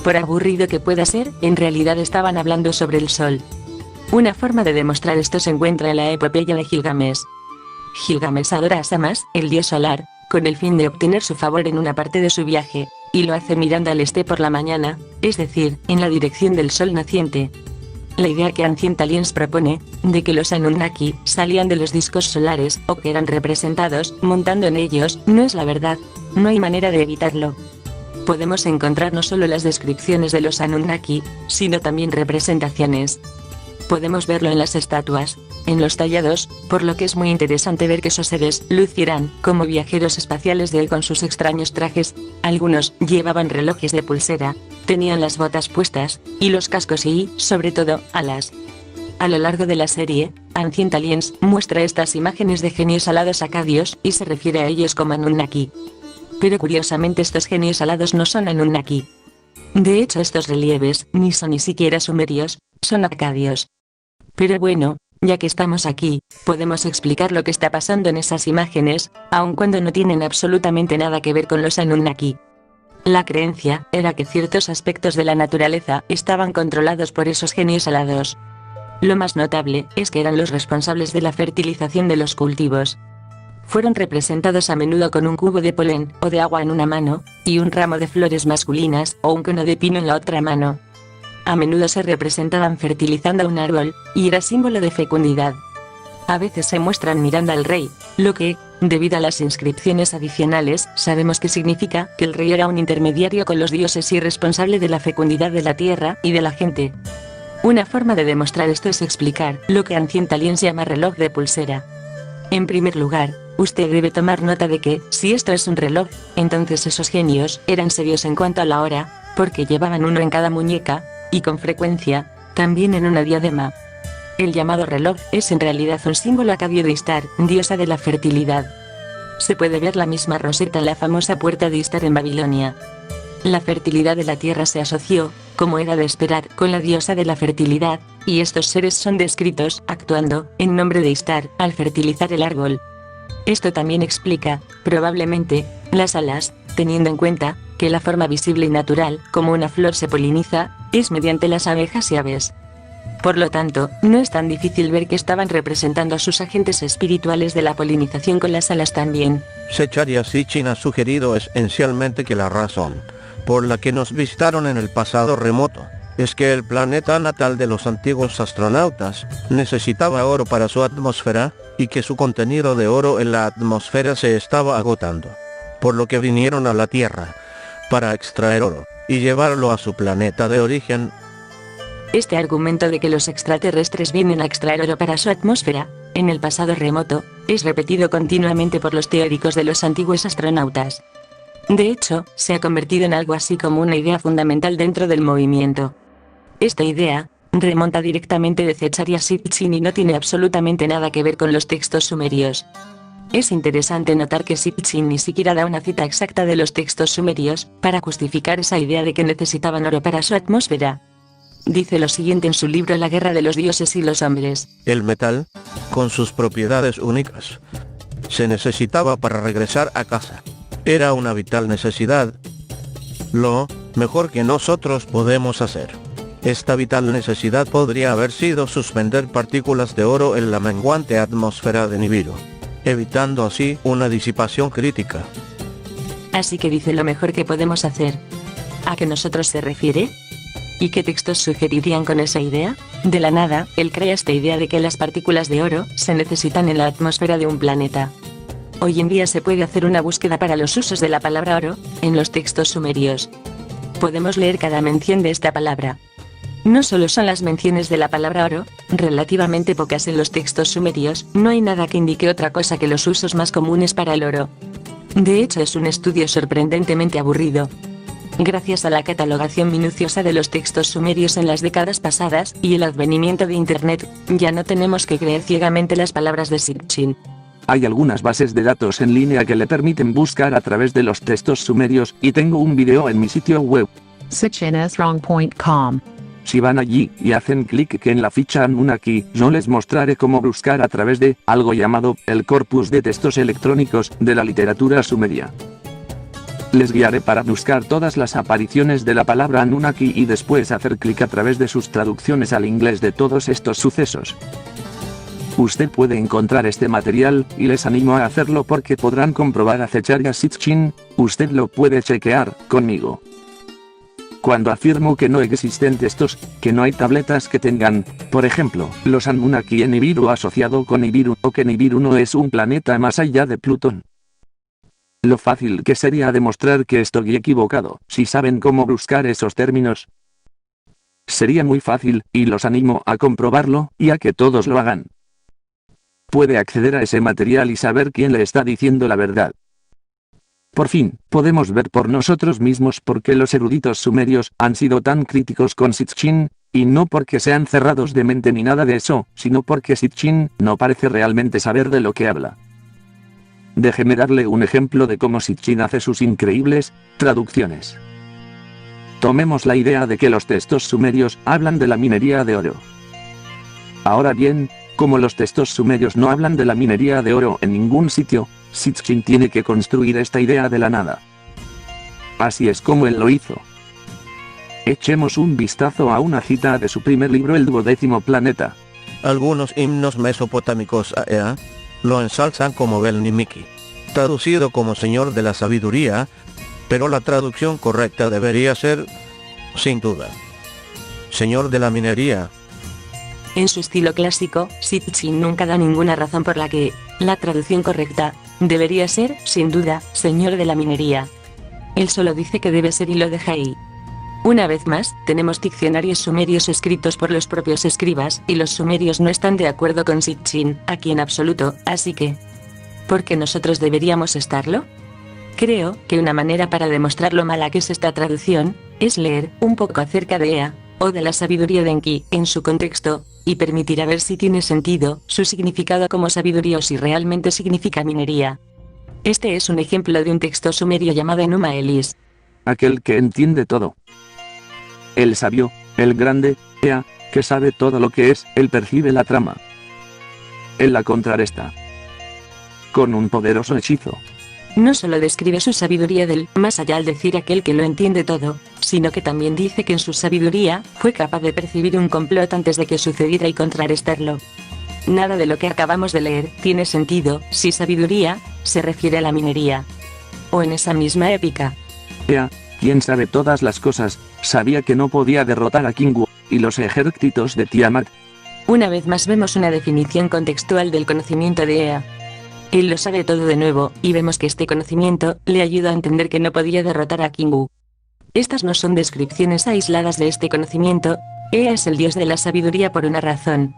Por aburrido que pueda ser, en realidad estaban hablando sobre el sol. Una forma de demostrar esto se encuentra en la epopeya de Gilgamesh. Gilgamesh adora a Shamash, el dios solar, con el fin de obtener su favor en una parte de su viaje, y lo hace mirando al este por la mañana, es decir, en la dirección del sol naciente. La idea que Ancient Aliens propone, de que los Anunnaki salían de los discos solares o que eran representados montando en ellos, no es la verdad, no hay manera de evitarlo. Podemos encontrar no solo las descripciones de los Anunnaki, sino también representaciones. Podemos verlo en las estatuas, en los tallados, por lo que es muy interesante ver que esos seres lucirán como viajeros espaciales de él con sus extraños trajes. Algunos llevaban relojes de pulsera, tenían las botas puestas, y los cascos y, sobre todo, alas. A lo largo de la serie, Ancient Aliens muestra estas imágenes de genios alados acadios y se refiere a ellos como Anunnaki. Pero curiosamente estos genios alados no son Anunnaki. De hecho estos relieves ni son ni siquiera sumerios, son acadios. Pero bueno, ya que estamos aquí, podemos explicar lo que está pasando en esas imágenes, aun cuando no tienen absolutamente nada que ver con los Anunnaki. La creencia era que ciertos aspectos de la naturaleza estaban controlados por esos genios alados. Lo más notable es que eran los responsables de la fertilización de los cultivos. Fueron representados a menudo con un cubo de polen o de agua en una mano, y un ramo de flores masculinas o un cono de pino en la otra mano. A menudo se representaban fertilizando un árbol, y era símbolo de fecundidad. A veces se muestran mirando al rey, lo que, debido a las inscripciones adicionales, sabemos que significa que el rey era un intermediario con los dioses y responsable de la fecundidad de la tierra y de la gente. Una forma de demostrar esto es explicar lo que Ancient Aliens llama reloj de pulsera. En primer lugar, usted debe tomar nota de que, si esto es un reloj, entonces esos genios eran serios en cuanto a la hora, porque llevaban uno en cada muñeca, y con frecuencia, también en una diadema. El llamado reloj es en realidad un símbolo acadio de Ishtar, diosa de la fertilidad. Se puede ver la misma roseta en la famosa puerta de Ishtar en Babilonia. La fertilidad de la tierra se asoció, como era de esperar, con la diosa de la fertilidad, y estos seres son descritos actuando en nombre de Ishtar al fertilizar el árbol. Esto también explica, probablemente, las alas, teniendo en cuenta que la forma visible y natural, como una flor se poliniza, es mediante las abejas y aves. Por lo tanto, no es tan difícil ver que estaban representando a sus agentes espirituales de la polinización con las alas también. Secharya Sitchin ha sugerido esencialmente que la razón por la que nos visitaron en el pasado remoto es que el planeta natal de los antiguos astronautas necesitaba oro para su atmósfera, y que su contenido de oro en la atmósfera se estaba agotando, por lo que vinieron a la Tierra para extraer oro y llevarlo a su planeta de origen. Este argumento de que los extraterrestres vienen a extraer oro para su atmósfera, en el pasado remoto, es repetido continuamente por los teóricos de los antiguos astronautas. De hecho, se ha convertido en algo así como una idea fundamental dentro del movimiento. Esta idea remonta directamente de Secharya Sitchin y no tiene absolutamente nada que ver con los textos sumerios. Es interesante notar que Sitchin ni siquiera da una cita exacta de los textos sumerios para justificar esa idea de que necesitaban oro para su atmósfera. Dice lo siguiente en su libro La guerra de los dioses y los hombres. El metal, con sus propiedades únicas, se necesitaba para regresar a casa. Era una vital necesidad. Lo mejor que nosotros podemos hacer. Esta vital necesidad podría haber sido suspender partículas de oro en la menguante atmósfera de Nibiru, evitando así una disipación crítica. Así que dice lo mejor que podemos hacer. ¿A qué nosotros se refiere? ¿Y qué textos sugerirían con esa idea? De la nada, él crea esta idea de que las partículas de oro se necesitan en la atmósfera de un planeta. Hoy en día se puede hacer una búsqueda para los usos de la palabra oro en los textos sumerios. Podemos leer cada mención de esta palabra. No solo son las menciones de la palabra oro, relativamente pocas en los textos sumerios, no hay nada que indique otra cosa que los usos más comunes para el oro. De hecho, es un estudio sorprendentemente aburrido. Gracias a la catalogación minuciosa de los textos sumerios en las décadas pasadas, y el advenimiento de Internet, ya no tenemos que creer ciegamente las palabras de Sitchin. Hay algunas bases de datos en línea que le permiten buscar a través de los textos sumerios, y tengo un video en mi sitio web. SitchinEswrong.com. Si van allí y hacen clic en la ficha Anunnaki, yo les mostraré cómo buscar a través de algo llamado el corpus de textos electrónicos de la literatura sumeria. Les guiaré para buscar todas las apariciones de la palabra Anunnaki y después hacer clic a través de sus traducciones al inglés de todos estos sucesos. Usted puede encontrar este material, y les animo a hacerlo porque podrán comprobar a Secharya Sitchin. Usted lo puede chequear conmigo. Cuando afirmo que no existen textos, que no hay tabletas que tengan, por ejemplo, los Anunnaki en Nibiru asociado con Nibiru, o que Nibiru no es un planeta más allá de Plutón. Lo fácil que sería demostrar que estoy equivocado, si saben cómo buscar esos términos. Sería muy fácil, y los animo a comprobarlo, y a que todos lo hagan. Puede acceder a ese material y saber quién le está diciendo la verdad. Por fin, podemos ver por nosotros mismos por qué los eruditos sumerios han sido tan críticos con Sitchin, y no porque sean cerrados de mente ni nada de eso, sino porque Sitchin no parece realmente saber de lo que habla. Déjeme darle un ejemplo de cómo Sitchin hace sus increíbles traducciones. Tomemos la idea de que los textos sumerios hablan de la minería de oro. Ahora bien, como los textos sumerios no hablan de la minería de oro en ningún sitio, Sitchin tiene que construir esta idea de la nada. Así es como él lo hizo. Echemos un vistazo a una cita de su primer libro, El 12º planeta. Algunos himnos mesopotámicos a Ea lo ensalzan como Bel-Nimiki, traducido como Señor de la Sabiduría, pero la traducción correcta debería ser, sin duda, Señor de la Minería. En su estilo clásico, Sitchin nunca da ninguna razón por la que la traducción correcta debería ser, sin duda, Señor de la Minería. Él solo dice que debe ser y lo deja ahí. Una vez más, tenemos diccionarios sumerios escritos por los propios escribas, y los sumerios no están de acuerdo con Sitchin, aquí en absoluto, así que ¿por qué nosotros deberíamos estarlo? Creo que una manera para demostrar lo mala que es esta traducción, es leer un poco acerca de Ea, o de la sabiduría de Enki, en su contexto, y permitirá ver si tiene sentido su significado como sabiduría o si realmente significa minería. Este es un ejemplo de un texto sumerio llamado Enuma Elis. Aquel que entiende todo. El sabio, el grande, Ea, que sabe todo lo que es, él percibe la trama. Él la contrarresta con un poderoso hechizo. No solo describe su sabiduría del más allá al decir aquel que lo entiende todo, sino que también dice que en su sabiduría fue capaz de percibir un complot antes de que sucediera y contrarrestarlo. Nada de lo que acabamos de leer tiene sentido si sabiduría se refiere a la minería. O en esa misma épica. Ea, quien sabe todas las cosas, sabía que no podía derrotar a Kingu y los ejércitos de Tiamat. Una vez más vemos una definición contextual del conocimiento de Ea. Él lo sabe todo de nuevo, y vemos que este conocimiento le ayuda a entender que no podía derrotar a Kingu. Estas no son descripciones aisladas de este conocimiento. Ea es el dios de la sabiduría por una razón.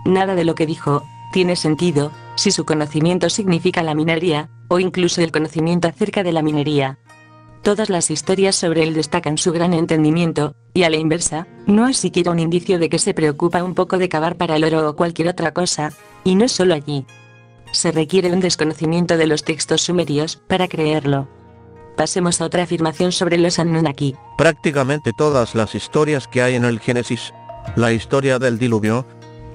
Nada de lo que dijo tiene sentido si su conocimiento significa la minería, o incluso el conocimiento acerca de la minería. Todas las historias sobre él destacan su gran entendimiento, y a la inversa, no hay siquiera un indicio de que se preocupa un poco de cavar para el oro o cualquier otra cosa, y no solo allí. Se requiere un desconocimiento de los textos sumerios para creerlo. Pasemos a otra afirmación sobre los Anunnaki. Prácticamente todas las historias que hay en el Génesis, la historia del diluvio,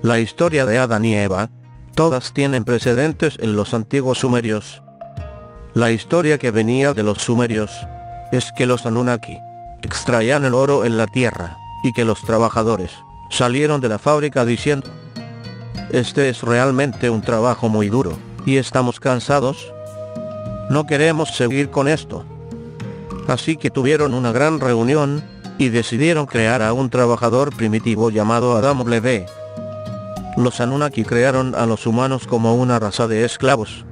la historia de Adán y Eva, todas tienen precedentes en los antiguos sumerios. La historia que venía de los sumerios es que los Anunnaki extraían el oro en la tierra, y que los trabajadores salieron de la fábrica diciendo: este es realmente un trabajo muy duro, y estamos cansados. No queremos seguir con esto. Así que tuvieron una gran reunión, y decidieron crear a un trabajador primitivo llamado Adam Leve. Los Anunnaki crearon a los humanos como una raza de esclavos.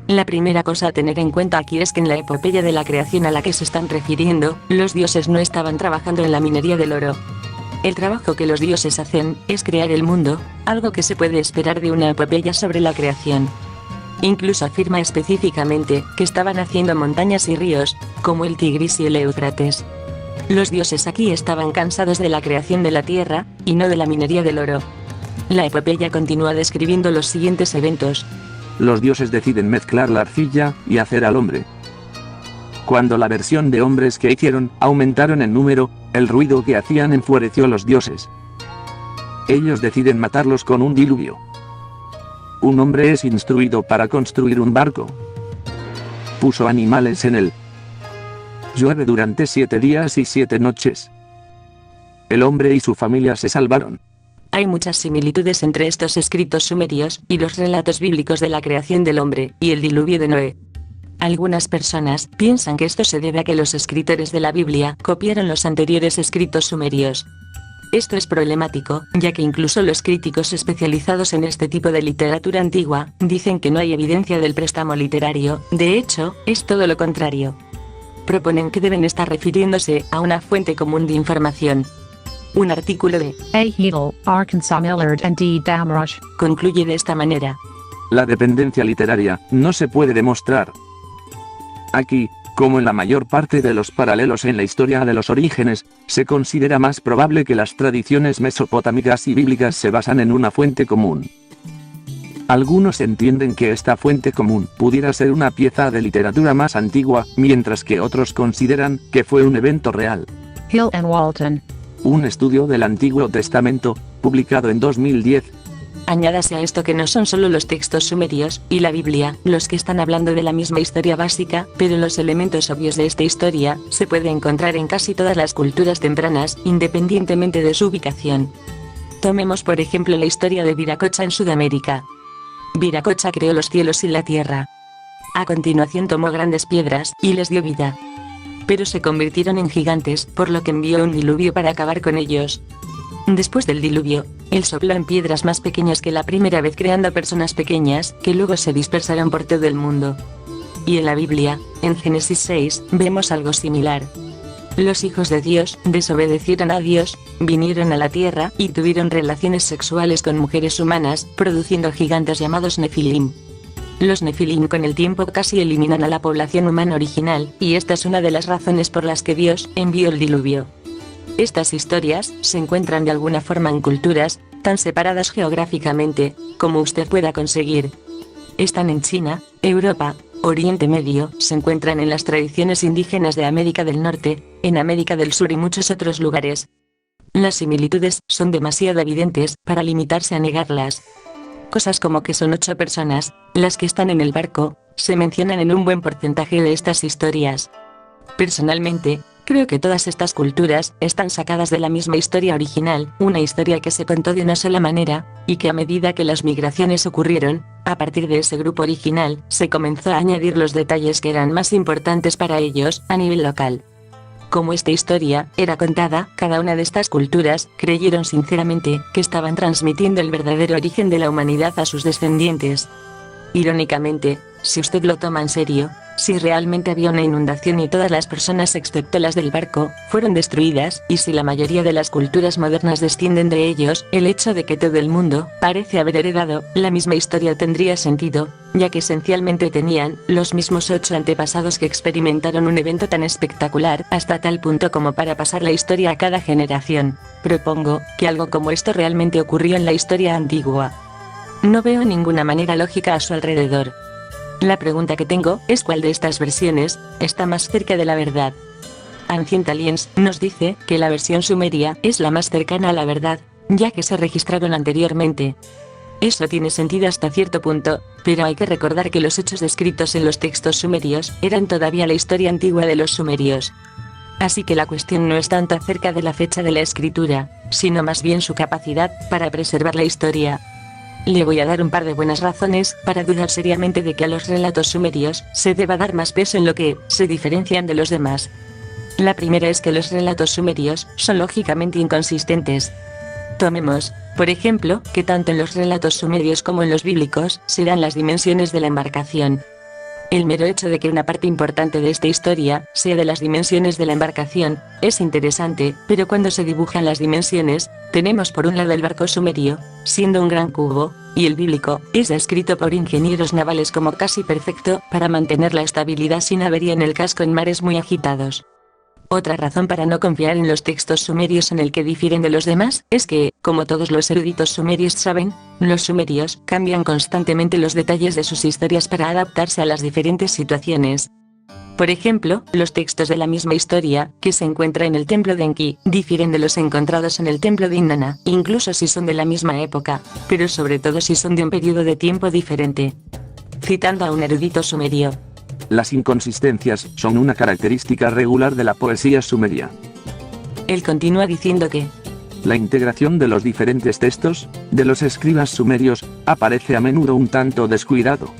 La primera cosa a tener en cuenta aquí es que en la epopeya de la creación a la que se están refiriendo, los dioses no estaban trabajando en la minería del oro. El trabajo que los dioses hacen es crear el mundo, algo que se puede esperar de una epopeya sobre la creación. Incluso afirma específicamente que estaban haciendo montañas y ríos, como el Tigris y el Éufrates. Los dioses aquí estaban cansados de la creación de la tierra, y no de la minería del oro. La epopeya continúa describiendo los siguientes eventos. Los dioses deciden mezclar la arcilla y hacer al hombre. Cuando la versión de hombres que hicieron aumentaron en número, el ruido que hacían enfureció a los dioses. Ellos deciden matarlos con un diluvio. Un hombre es instruido para construir un barco. Puso animales en él. Llueve durante 7 días y 7 noches. El hombre y su familia se salvaron. Hay muchas similitudes entre estos escritos sumerios y los relatos bíblicos de la creación del hombre y el diluvio de Noé. Algunas personas piensan que esto se debe a que los escritores de la Biblia copiaron los anteriores escritos sumerios. Esto es problemático, ya que incluso los críticos especializados en este tipo de literatura antigua dicen que no hay evidencia del préstamo literario. De hecho, es todo lo contrario. Proponen que deben estar refiriéndose a una fuente común de información. Un artículo de A. Heedle, Arkansas Millard and D. Damrosch concluye de esta manera. La dependencia literaria no se puede demostrar. Aquí, como en la mayor parte de los paralelos en la historia de los orígenes, se considera más probable que las tradiciones mesopotámicas y bíblicas se basan en una fuente común. Algunos entienden que esta fuente común pudiera ser una pieza de literatura más antigua, mientras que otros consideran que fue un evento real. Hill and Walton. Un estudio del Antiguo Testamento, publicado en 2010. Añádase a esto que no son solo los textos sumerios y la Biblia los que están hablando de la misma historia básica, pero los elementos obvios de esta historia se puede encontrar en casi todas las culturas tempranas, independientemente de su ubicación. Tomemos por ejemplo la historia de Viracocha en Sudamérica. Viracocha creó los cielos y la tierra. A continuación tomó grandes piedras y les dio vida. Pero se convirtieron en gigantes, por lo que envió un diluvio para acabar con ellos. Después del diluvio, él sopló en piedras más pequeñas que la primera vez, creando personas pequeñas, que luego se dispersaron por todo el mundo. Y en la Biblia, en Génesis 6, vemos algo similar. Los hijos de Dios desobedecieron a Dios, vinieron a la tierra y tuvieron relaciones sexuales con mujeres humanas, produciendo gigantes llamados Nefilim. Los Nefilim con el tiempo casi eliminan a la población humana original, y esta es una de las razones por las que Dios envió el diluvio. Estas historias se encuentran de alguna forma en culturas tan separadas geográficamente como usted pueda conseguir. Están en China, Europa, Oriente Medio, se encuentran en las tradiciones indígenas de América del Norte, en América del Sur y muchos otros lugares. Las similitudes son demasiado evidentes para limitarse a negarlas. Cosas como que son 8 personas las que están en el barco, se mencionan en un buen porcentaje de estas historias. Personalmente, creo que todas estas culturas están sacadas de la misma historia original, una historia que se contó de una sola manera, y que a medida que las migraciones ocurrieron, a partir de ese grupo original, se comenzó a añadir los detalles que eran más importantes para ellos, a nivel local. Como esta historia era contada, cada una de estas culturas creyeron sinceramente que estaban transmitiendo el verdadero origen de la humanidad a sus descendientes. Irónicamente, si usted lo toma en serio, si realmente había una inundación y todas las personas excepto las del barco, fueron destruidas, y si la mayoría de las culturas modernas descienden de ellos, el hecho de que todo el mundo parece haber heredado la misma historia tendría sentido, ya que esencialmente tenían los mismos 8 antepasados que experimentaron un evento tan espectacular hasta tal punto como para pasar la historia a cada generación. Propongo que algo como esto realmente ocurrió en la historia antigua. No veo ninguna manera lógica a su alrededor. La pregunta que tengo es cuál de estas versiones está más cerca de la verdad. Ancient Aliens nos dice que la versión sumeria es la más cercana a la verdad, ya que se registraron anteriormente. Eso tiene sentido hasta cierto punto, pero hay que recordar que los hechos descritos en los textos sumerios eran todavía la historia antigua de los sumerios. Así que la cuestión no es tanto acerca de la fecha de la escritura, sino más bien su capacidad para preservar la historia. Le voy a dar un par de buenas razones para dudar seriamente de que a los relatos sumerios se deba dar más peso en lo que se diferencian de los demás. La primera es que los relatos sumerios son lógicamente inconsistentes. Tomemos, por ejemplo, que tanto en los relatos sumerios como en los bíblicos se dan las dimensiones de la embarcación. El mero hecho de que una parte importante de esta historia sea de las dimensiones de la embarcación es interesante, pero cuando se dibujan las dimensiones, tenemos por un lado el barco sumerio, siendo un gran cubo, y el bíblico es descrito por ingenieros navales como casi perfecto para mantener la estabilidad sin avería en el casco en mares muy agitados. Otra razón para no confiar en los textos sumerios en el que difieren de los demás es que, como todos los eruditos sumerios saben, los sumerios cambian constantemente los detalles de sus historias para adaptarse a las diferentes situaciones. Por ejemplo, los textos de la misma historia, que se encuentra en el templo de Enki, difieren de los encontrados en el templo de Inanna, incluso si son de la misma época, pero sobre todo si son de un periodo de tiempo diferente. Citando a un erudito sumerio: las inconsistencias son una característica regular de la poesía sumeria. Él continúa diciendo que la integración de los diferentes textos de los escribas sumerios aparece a menudo un tanto descuidado.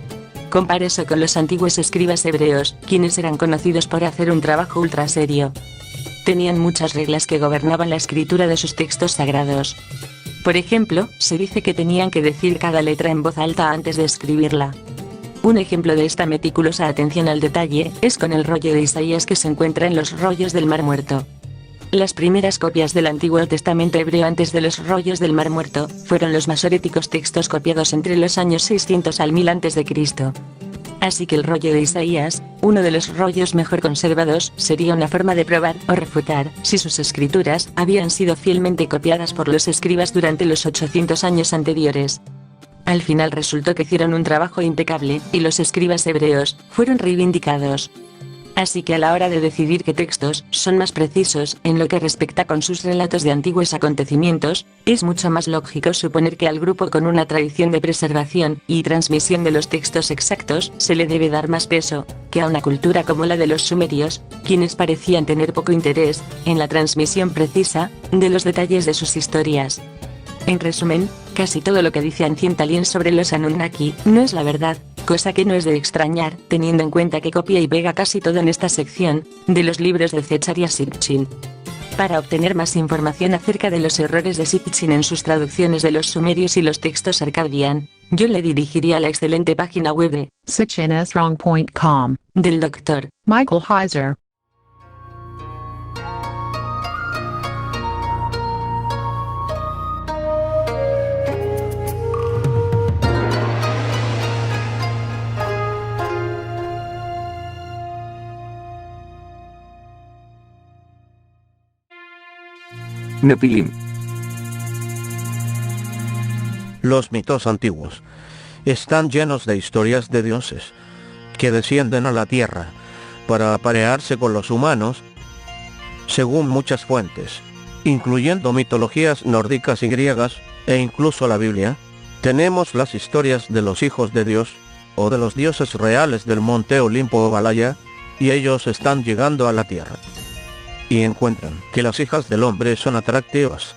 Compare eso con los antiguos escribas hebreos, quienes eran conocidos por hacer un trabajo ultra serio. Tenían muchas reglas que gobernaban la escritura de sus textos sagrados. Por ejemplo, se dice que tenían que decir cada letra en voz alta antes de escribirla. Un ejemplo de esta meticulosa atención al detalle es con el rollo de Isaías que se encuentra en los rollos del Mar Muerto. Las primeras copias del Antiguo Testamento hebreo antes de los rollos del Mar Muerto fueron los masoréticos textos copiados entre los años 600 al 1000 a.C. Así que el rollo de Isaías, uno de los rollos mejor conservados, sería una forma de probar o refutar si sus escrituras habían sido fielmente copiadas por los escribas durante los 800 años anteriores. Al final resultó que hicieron un trabajo impecable, y los escribas hebreos fueron reivindicados. Así que a la hora de decidir qué textos son más precisos en lo que respecta con sus relatos de antiguos acontecimientos, es mucho más lógico suponer que al grupo con una tradición de preservación y transmisión de los textos exactos se le debe dar más peso, que a una cultura como la de los sumerios, quienes parecían tener poco interés en la transmisión precisa de los detalles de sus historias. En resumen, casi todo lo que dice Ancient Aliens sobre los Anunnaki no es la verdad, cosa que no es de extrañar, teniendo en cuenta que copia y pega casi todo en esta sección de los libros de Zecharia Sitchin. Para obtener más información acerca de los errores de Sitchin en sus traducciones de los sumerios y los textos Akkadian, yo le dirigiría a la excelente página web de SitchinIsWrong.com del Dr. Michael Heiser. Nepilim. Los mitos antiguos están llenos de historias de dioses que descienden a la tierra para aparearse con los humanos, según muchas fuentes, incluyendo mitologías nórdicas y griegas, e incluso la Biblia. Tenemos las historias de los hijos de Dios, o de los dioses reales del monte Olimpo o Balaya, y ellos están llegando a la tierra. Y encuentran que las hijas del hombre son atractivas.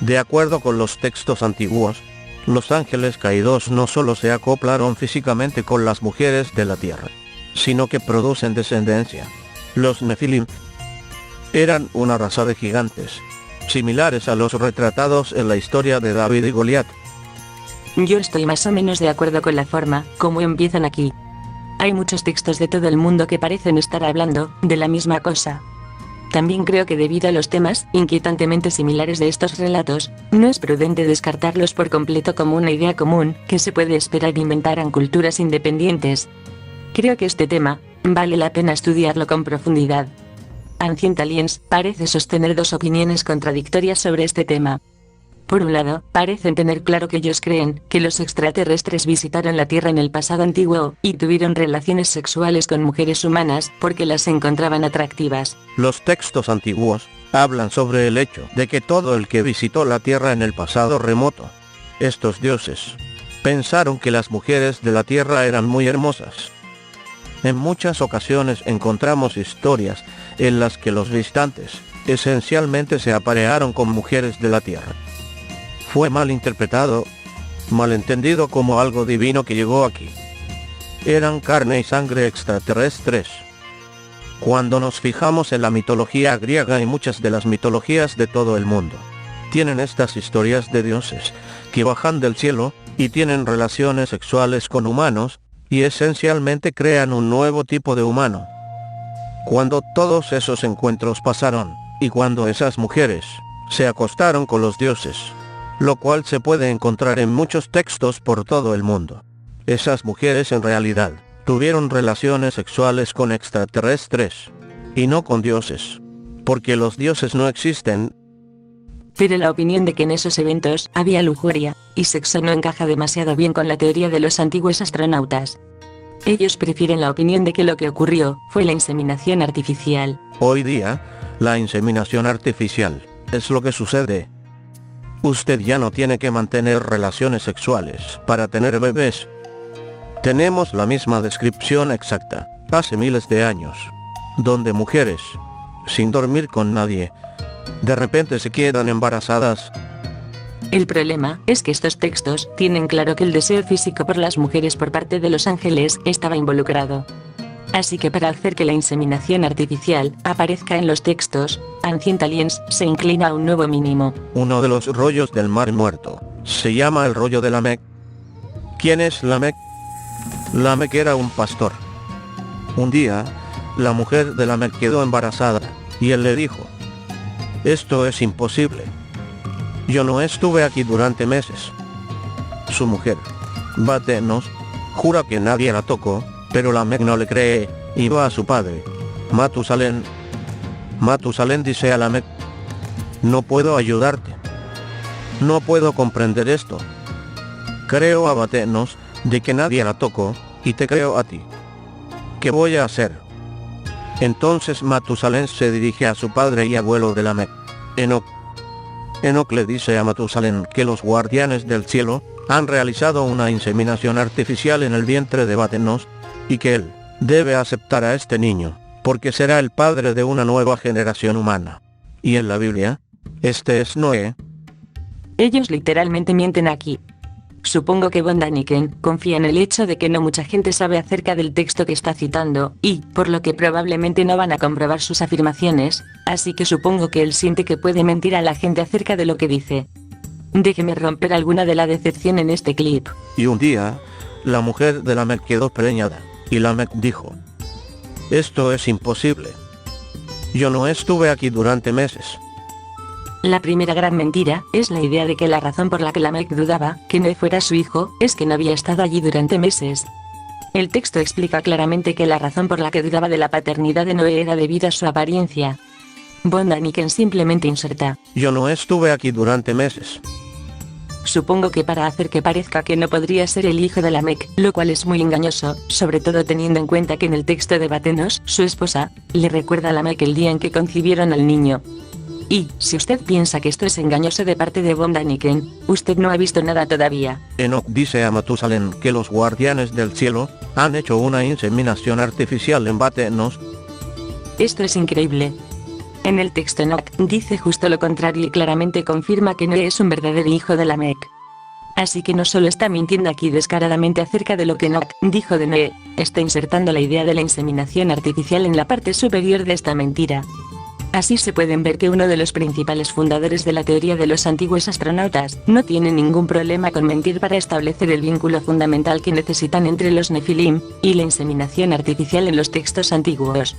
De acuerdo con los textos antiguos, los ángeles caídos no solo se acoplaron físicamente con las mujeres de la tierra, sino que producen descendencia. Los Nefilim eran una raza de gigantes, similares a los retratados en la historia de David y Goliat. Yo estoy más o menos de acuerdo con la forma como empiezan aquí. Hay muchos textos de todo el mundo que parecen estar hablando de la misma cosa. También creo que debido a los temas inquietantemente similares de estos relatos, no es prudente descartarlos por completo como una idea común que se puede esperar inventaran culturas independientes. Creo que este tema vale la pena estudiarlo con profundidad. Ancient Aliens parece sostener dos opiniones contradictorias sobre este tema. Por un lado, parecen tener claro que ellos creen que los extraterrestres visitaron la Tierra en el pasado antiguo y tuvieron relaciones sexuales con mujeres humanas porque las encontraban atractivas. Los textos antiguos hablan sobre el hecho de que todo el que visitó la Tierra en el pasado remoto, estos dioses, pensaron que las mujeres de la Tierra eran muy hermosas. En muchas ocasiones encontramos historias en las que los visitantes esencialmente se aparearon con mujeres de la Tierra. Fue malinterpretado, malentendido como algo divino que llegó aquí. Eran carne y sangre extraterrestres. Cuando nos fijamos en la mitología griega y muchas de las mitologías de todo el mundo, tienen estas historias de dioses que bajan del cielo y tienen relaciones sexuales con humanos, y esencialmente crean un nuevo tipo de humano. Cuando todos esos encuentros pasaron, y cuando esas mujeres se acostaron con los dioses, lo cual se puede encontrar en muchos textos por todo el mundo, esas mujeres en realidad tuvieron relaciones sexuales con extraterrestres, y no con dioses, porque los dioses no existen. Pero la opinión de que en esos eventos había lujuria y sexo no encaja demasiado bien con la teoría de los antiguos astronautas. Ellos prefieren la opinión de que lo que ocurrió fue la inseminación artificial. Hoy día, la inseminación artificial es lo que sucede. Usted ya no tiene que mantener relaciones sexuales para tener bebés. Tenemos la misma descripción exacta, hace miles de años, donde mujeres, sin dormir con nadie, de repente se quedan embarazadas. El problema es que estos textos tienen claro que el deseo físico por las mujeres por parte de los ángeles estaba involucrado. Así que para hacer que la inseminación artificial aparezca en los textos, Ancient Aliens se inclina a un nuevo mínimo. Uno de los rollos del Mar Muerto se llama el rollo de Lamec. ¿Quién es Lamec? Lamec era un pastor. Un día, la mujer de Lamec quedó embarazada, y él le dijo: esto es imposible. Yo no estuve aquí durante meses. Su mujer, Batenos, jura que nadie la tocó, pero Lamec no le cree, y va a su padre, Matusalén. Matusalén dice a Lamec: no puedo ayudarte. No puedo comprender esto. Creo a Batenos de que nadie la tocó, y te creo a ti. ¿Qué voy a hacer? Entonces Matusalén se dirige a su padre y abuelo de Lamec, Enoc. Enoc le dice a Matusalén que los guardianes del cielo han realizado una inseminación artificial en el vientre de Batenos, y que él debe aceptar a este niño, porque será el padre de una nueva generación humana. Y en la Biblia, este es Noé. Ellos literalmente mienten aquí. Supongo que Von Daniken confía en el hecho de que no mucha gente sabe acerca del texto que está citando, y, por lo que probablemente no van a comprobar sus afirmaciones, así que supongo que él siente que puede mentir a la gente acerca de lo que dice. Déjeme romper alguna de la decepción en este clip. Y un día, la mujer de Lamec quedó preñada, y Lamec dijo: esto es imposible. Yo no estuve aquí durante meses. La primera gran mentira es la idea de que la razón por la que Lamec dudaba que Noé fuera su hijo es que no había estado allí durante meses. El texto explica claramente que la razón por la que dudaba de la paternidad de Noé era debido a su apariencia. Von Daniken simplemente inserta: yo no estuve aquí durante meses. Supongo que para hacer que parezca que no podría ser el hijo de Lamec, lo cual es muy engañoso, sobre todo teniendo en cuenta que en el texto de Batenos, su esposa, le recuerda a Lamec el día en que concibieron al niño. Y, si usted piensa que esto es engañoso de parte de Von Daniken, usted no ha visto nada todavía. Enoch dice a Matusalén que los guardianes del cielo han hecho una inseminación artificial en base en Nos. Esto es increíble. En el texto Enoch dice justo lo contrario y claramente confirma que Noé es un verdadero hijo de Lamec. Así que no solo está mintiendo aquí descaradamente acerca de lo que Enoch dijo de Noé, está insertando la idea de la inseminación artificial en la parte superior de esta mentira. Así se pueden ver que uno de los principales fundadores de la teoría de los antiguos astronautas no tiene ningún problema con mentir para establecer el vínculo fundamental que necesitan entre los Nefilim y la inseminación artificial en los textos antiguos.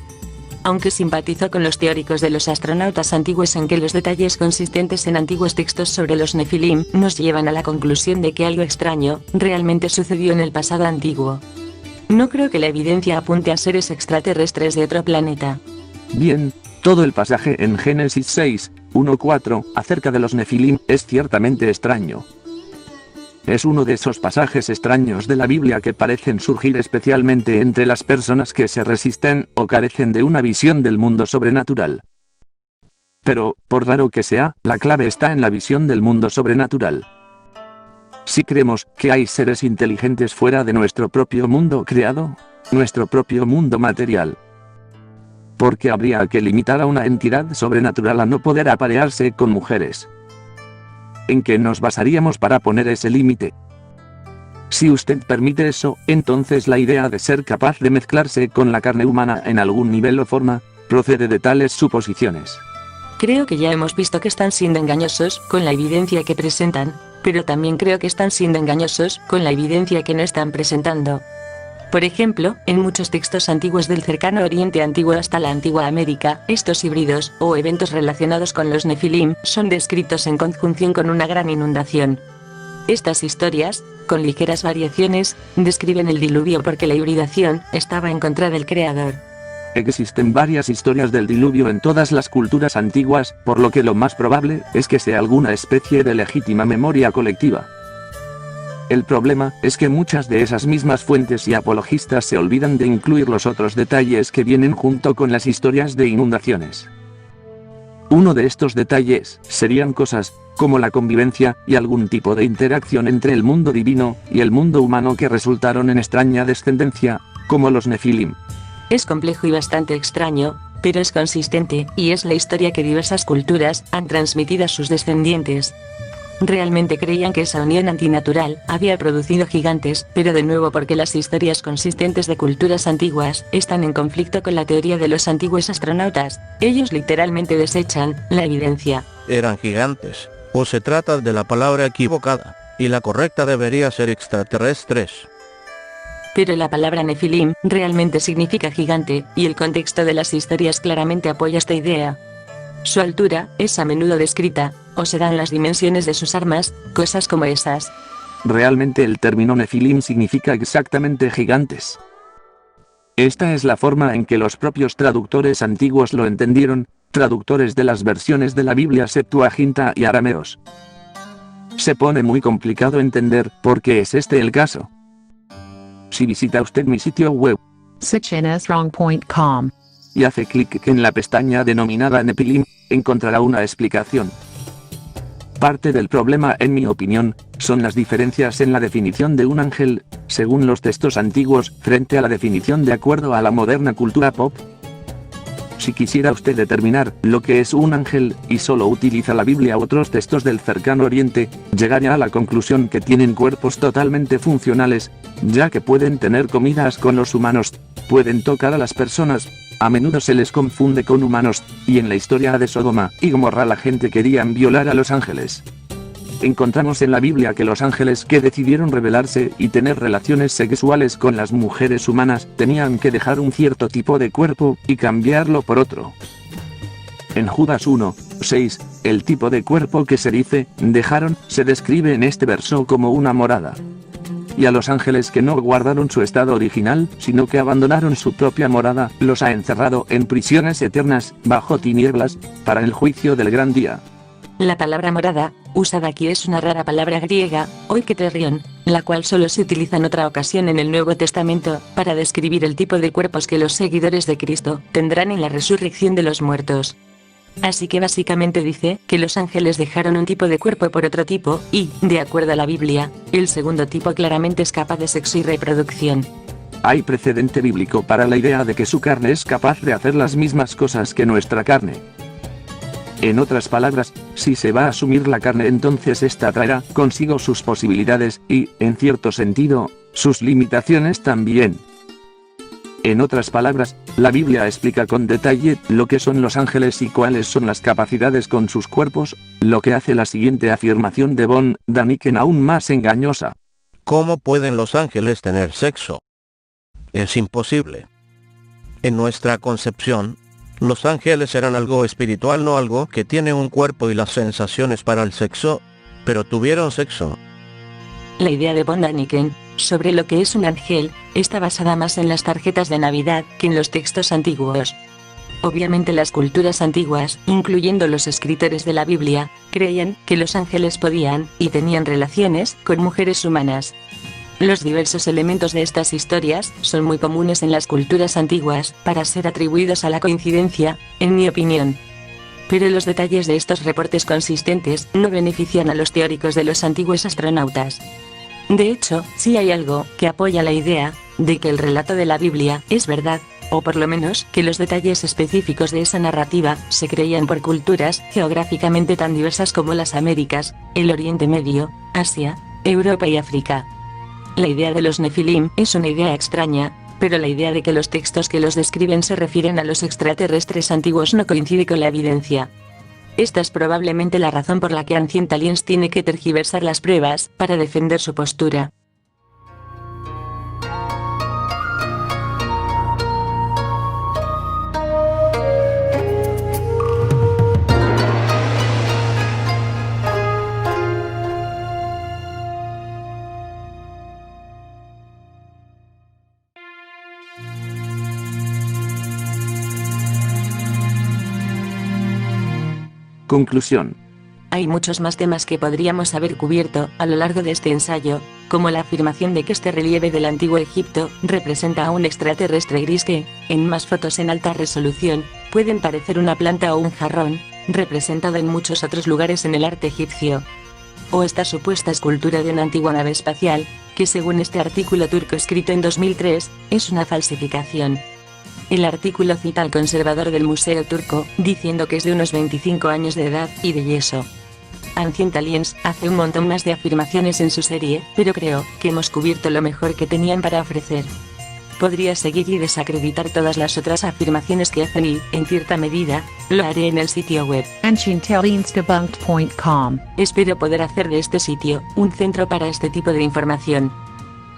Aunque simpatizó con los teóricos de los astronautas antiguos en que los detalles consistentes en antiguos textos sobre los Nefilim nos llevan a la conclusión de que algo extraño realmente sucedió en el pasado antiguo. No creo que la evidencia apunte a seres extraterrestres de otro planeta. Bien, todo el pasaje en Génesis 6, 1-4, acerca de los Nefilim, es ciertamente extraño. Es uno de esos pasajes extraños de la Biblia que parecen surgir especialmente entre las personas que se resisten o carecen de una visión del mundo sobrenatural. Pero, por raro que sea, la clave está en la visión del mundo sobrenatural. Si creemos que hay seres inteligentes fuera de nuestro propio mundo creado, nuestro propio mundo material, ¿por qué habría que limitar a una entidad sobrenatural a no poder aparearse con mujeres? ¿En qué nos basaríamos para poner ese límite? Si usted permite eso, entonces la idea de ser capaz de mezclarse con la carne humana en algún nivel o forma, procede de tales suposiciones. Creo que ya hemos visto que están siendo engañosos con la evidencia que presentan, pero también creo que están siendo engañosos con la evidencia que no están presentando. Por ejemplo, en muchos textos antiguos del cercano Oriente Antiguo hasta la Antigua América, estos híbridos, o eventos relacionados con los Nefilim, son descritos en conjunción con una gran inundación. Estas historias, con ligeras variaciones, describen el diluvio porque la hibridación estaba en contra del Creador. Existen varias historias del diluvio en todas las culturas antiguas, por lo que lo más probable es que sea alguna especie de legítima memoria colectiva. El problema es que muchas de esas mismas fuentes y apologistas se olvidan de incluir los otros detalles que vienen junto con las historias de inundaciones. Uno de estos detalles serían cosas como la convivencia y algún tipo de interacción entre el mundo divino y el mundo humano que resultaron en extraña descendencia, como los Nefilim. Es complejo y bastante extraño, pero es consistente, y es la historia que diversas culturas han transmitido a sus descendientes. Realmente creían que esa unión antinatural había producido gigantes, pero de nuevo porque las historias consistentes de culturas antiguas están en conflicto con la teoría de los antiguos astronautas, ellos literalmente desechan la evidencia. Eran gigantes, o se trata de la palabra equivocada, y la correcta debería ser extraterrestres. Pero la palabra Nefilim realmente significa gigante, y el contexto de las historias claramente apoya esta idea. Su altura es a menudo descrita, o se dan las dimensiones de sus armas, cosas como esas. Realmente el término Nefilim significa exactamente gigantes. Esta es la forma en que los propios traductores antiguos lo entendieron, traductores de las versiones de la Biblia Septuaginta y arameos. Se pone muy complicado entender por qué es este el caso. Si visita usted mi sitio web sitchineswrong.com y hace clic en la pestaña denominada Nefilim, encontrará una explicación. Parte del problema, en mi opinión, son las diferencias en la definición de un ángel, según los textos antiguos, frente a la definición de acuerdo a la moderna cultura pop. Si quisiera usted determinar lo que es un ángel, y solo utiliza la Biblia u otros textos del cercano Oriente, llegaría a la conclusión que tienen cuerpos totalmente funcionales, ya que pueden tener comidas con los humanos, pueden tocar a las personas, a menudo se les confunde con humanos, y en la historia de Sodoma y Gomorra la gente querían violar a los ángeles. Encontramos en la Biblia que los ángeles que decidieron rebelarse y tener relaciones sexuales con las mujeres humanas tenían que dejar un cierto tipo de cuerpo y cambiarlo por otro. En Judas 1:6, el tipo de cuerpo que se dice dejaron se describe en este verso como una morada. Y a los ángeles que no guardaron su estado original, sino que abandonaron su propia morada, los ha encerrado en prisiones eternas, bajo tinieblas, para el juicio del gran día. La palabra morada, usada aquí es una rara palabra griega, oiketerion, la cual solo se utiliza en otra ocasión en el Nuevo Testamento, para describir el tipo de cuerpos que los seguidores de Cristo tendrán en la resurrección de los muertos. Así que básicamente dice que los ángeles dejaron un tipo de cuerpo por otro tipo, y, de acuerdo a la Biblia, el segundo tipo claramente es capaz de sexo y reproducción. Hay precedente bíblico para la idea de que su carne es capaz de hacer las mismas cosas que nuestra carne. En otras palabras, si se va a asumir la carne, entonces esta traerá consigo sus posibilidades y, en cierto sentido, sus limitaciones también. En otras palabras, la Biblia explica con detalle lo que son los ángeles y cuáles son las capacidades con sus cuerpos, lo que hace la siguiente afirmación de von Daniken aún más engañosa. ¿Cómo pueden los ángeles tener sexo? Es imposible. En nuestra concepción, los ángeles eran algo espiritual, no algo que tiene un cuerpo y las sensaciones para el sexo, pero tuvieron sexo. La idea de von Daniken sobre lo que es un ángel está basada más en las tarjetas de Navidad que en los textos antiguos. Obviamente las culturas antiguas, incluyendo los escritores de la Biblia, creían que los ángeles podían y tenían relaciones con mujeres humanas. Los diversos elementos de estas historias son muy comunes en las culturas antiguas para ser atribuidos a la coincidencia, en mi opinión. Pero los detalles de estos reportes consistentes no benefician a los teóricos de los antiguos astronautas. De hecho, sí hay algo que apoya la idea de que el relato de la Biblia es verdad, o por lo menos que los detalles específicos de esa narrativa se creían por culturas geográficamente tan diversas como las Américas, el Oriente Medio, Asia, Europa y África. La idea de los Nefilim es una idea extraña, pero la idea de que los textos que los describen se refieren a los extraterrestres antiguos no coincide con la evidencia. Esta es probablemente la razón por la que Ancient Aliens tiene que tergiversar las pruebas para defender su postura. Conclusión. Hay muchos más temas que podríamos haber cubierto a lo largo de este ensayo, como la afirmación de que este relieve del antiguo Egipto representa a un extraterrestre gris que, en más fotos en alta resolución, pueden parecer una planta o un jarrón, representado en muchos otros lugares en el arte egipcio. O esta supuesta escultura de una antigua nave espacial, que según este artículo turco escrito en 2003, es una falsificación. El artículo cita al conservador del Museo Turco, diciendo que es de unos 25 años de edad y de yeso. Ancient Aliens hace un montón más de afirmaciones en su serie, pero creo que hemos cubierto lo mejor que tenían para ofrecer. Podría seguir y desacreditar todas las otras afirmaciones que hacen y, en cierta medida, lo haré en el sitio web. AncientAliensDebunked.com. Espero poder hacer de este sitio un centro para este tipo de información.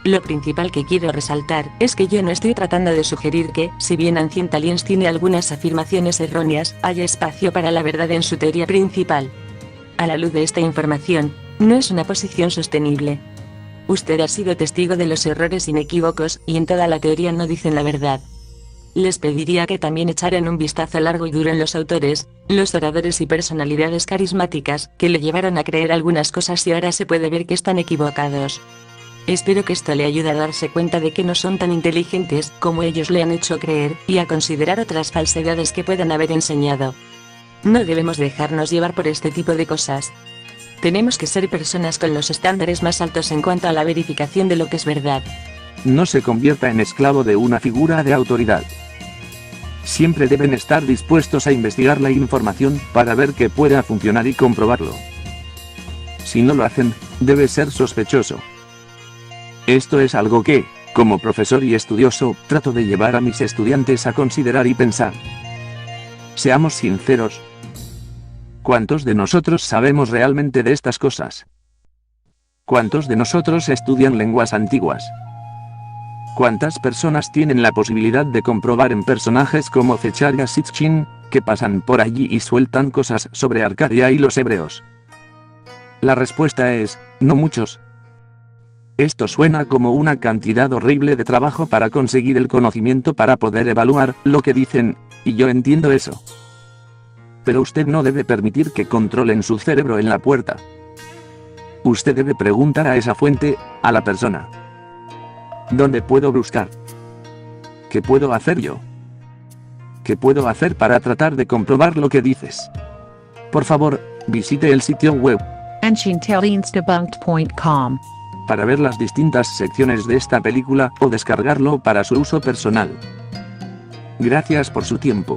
Lo principal que quiero resaltar es que yo no estoy tratando de sugerir que, si bien Ancient Aliens tiene algunas afirmaciones erróneas, haya espacio para la verdad en su teoría principal. A la luz de esta información, no es una posición sostenible. Usted ha sido testigo de los errores inequívocos y en toda la teoría no dicen la verdad. Les pediría que también echaran un vistazo largo y duro en los autores, los oradores y personalidades carismáticas que le llevaron a creer algunas cosas y ahora se puede ver que están equivocados. Espero que esto le ayude a darse cuenta de que no son tan inteligentes como ellos le han hecho creer, y a considerar otras falsedades que puedan haber enseñado. No debemos dejarnos llevar por este tipo de cosas. Tenemos que ser personas con los estándares más altos en cuanto a la verificación de lo que es verdad. No se convierta en esclavo de una figura de autoridad. Siempre deben estar dispuestos a investigar la información para ver que pueda funcionar y comprobarlo. Si no lo hacen, debe ser sospechoso. Esto es algo que, como profesor y estudioso, trato de llevar a mis estudiantes a considerar y pensar. Seamos sinceros. ¿Cuántos de nosotros sabemos realmente de estas cosas? ¿Cuántos de nosotros estudian lenguas antiguas? ¿Cuántas personas tienen la posibilidad de comprobar en personajes como Zecharia Sitchin, que pasan por allí y sueltan cosas sobre Arcadia y los hebreos? La respuesta es, no muchos. Esto suena como una cantidad horrible de trabajo para conseguir el conocimiento para poder evaluar lo que dicen, y yo entiendo eso. Pero usted no debe permitir que controlen su cerebro en la puerta. Usted debe preguntar a esa fuente, a la persona. ¿Dónde puedo buscar? ¿Qué puedo hacer yo? ¿Qué puedo hacer para tratar de comprobar lo que dices? Por favor, visite el sitio web ancientaliensdebunked.com. para ver las distintas secciones de esta película o descargarlo para su uso personal. Gracias por su tiempo.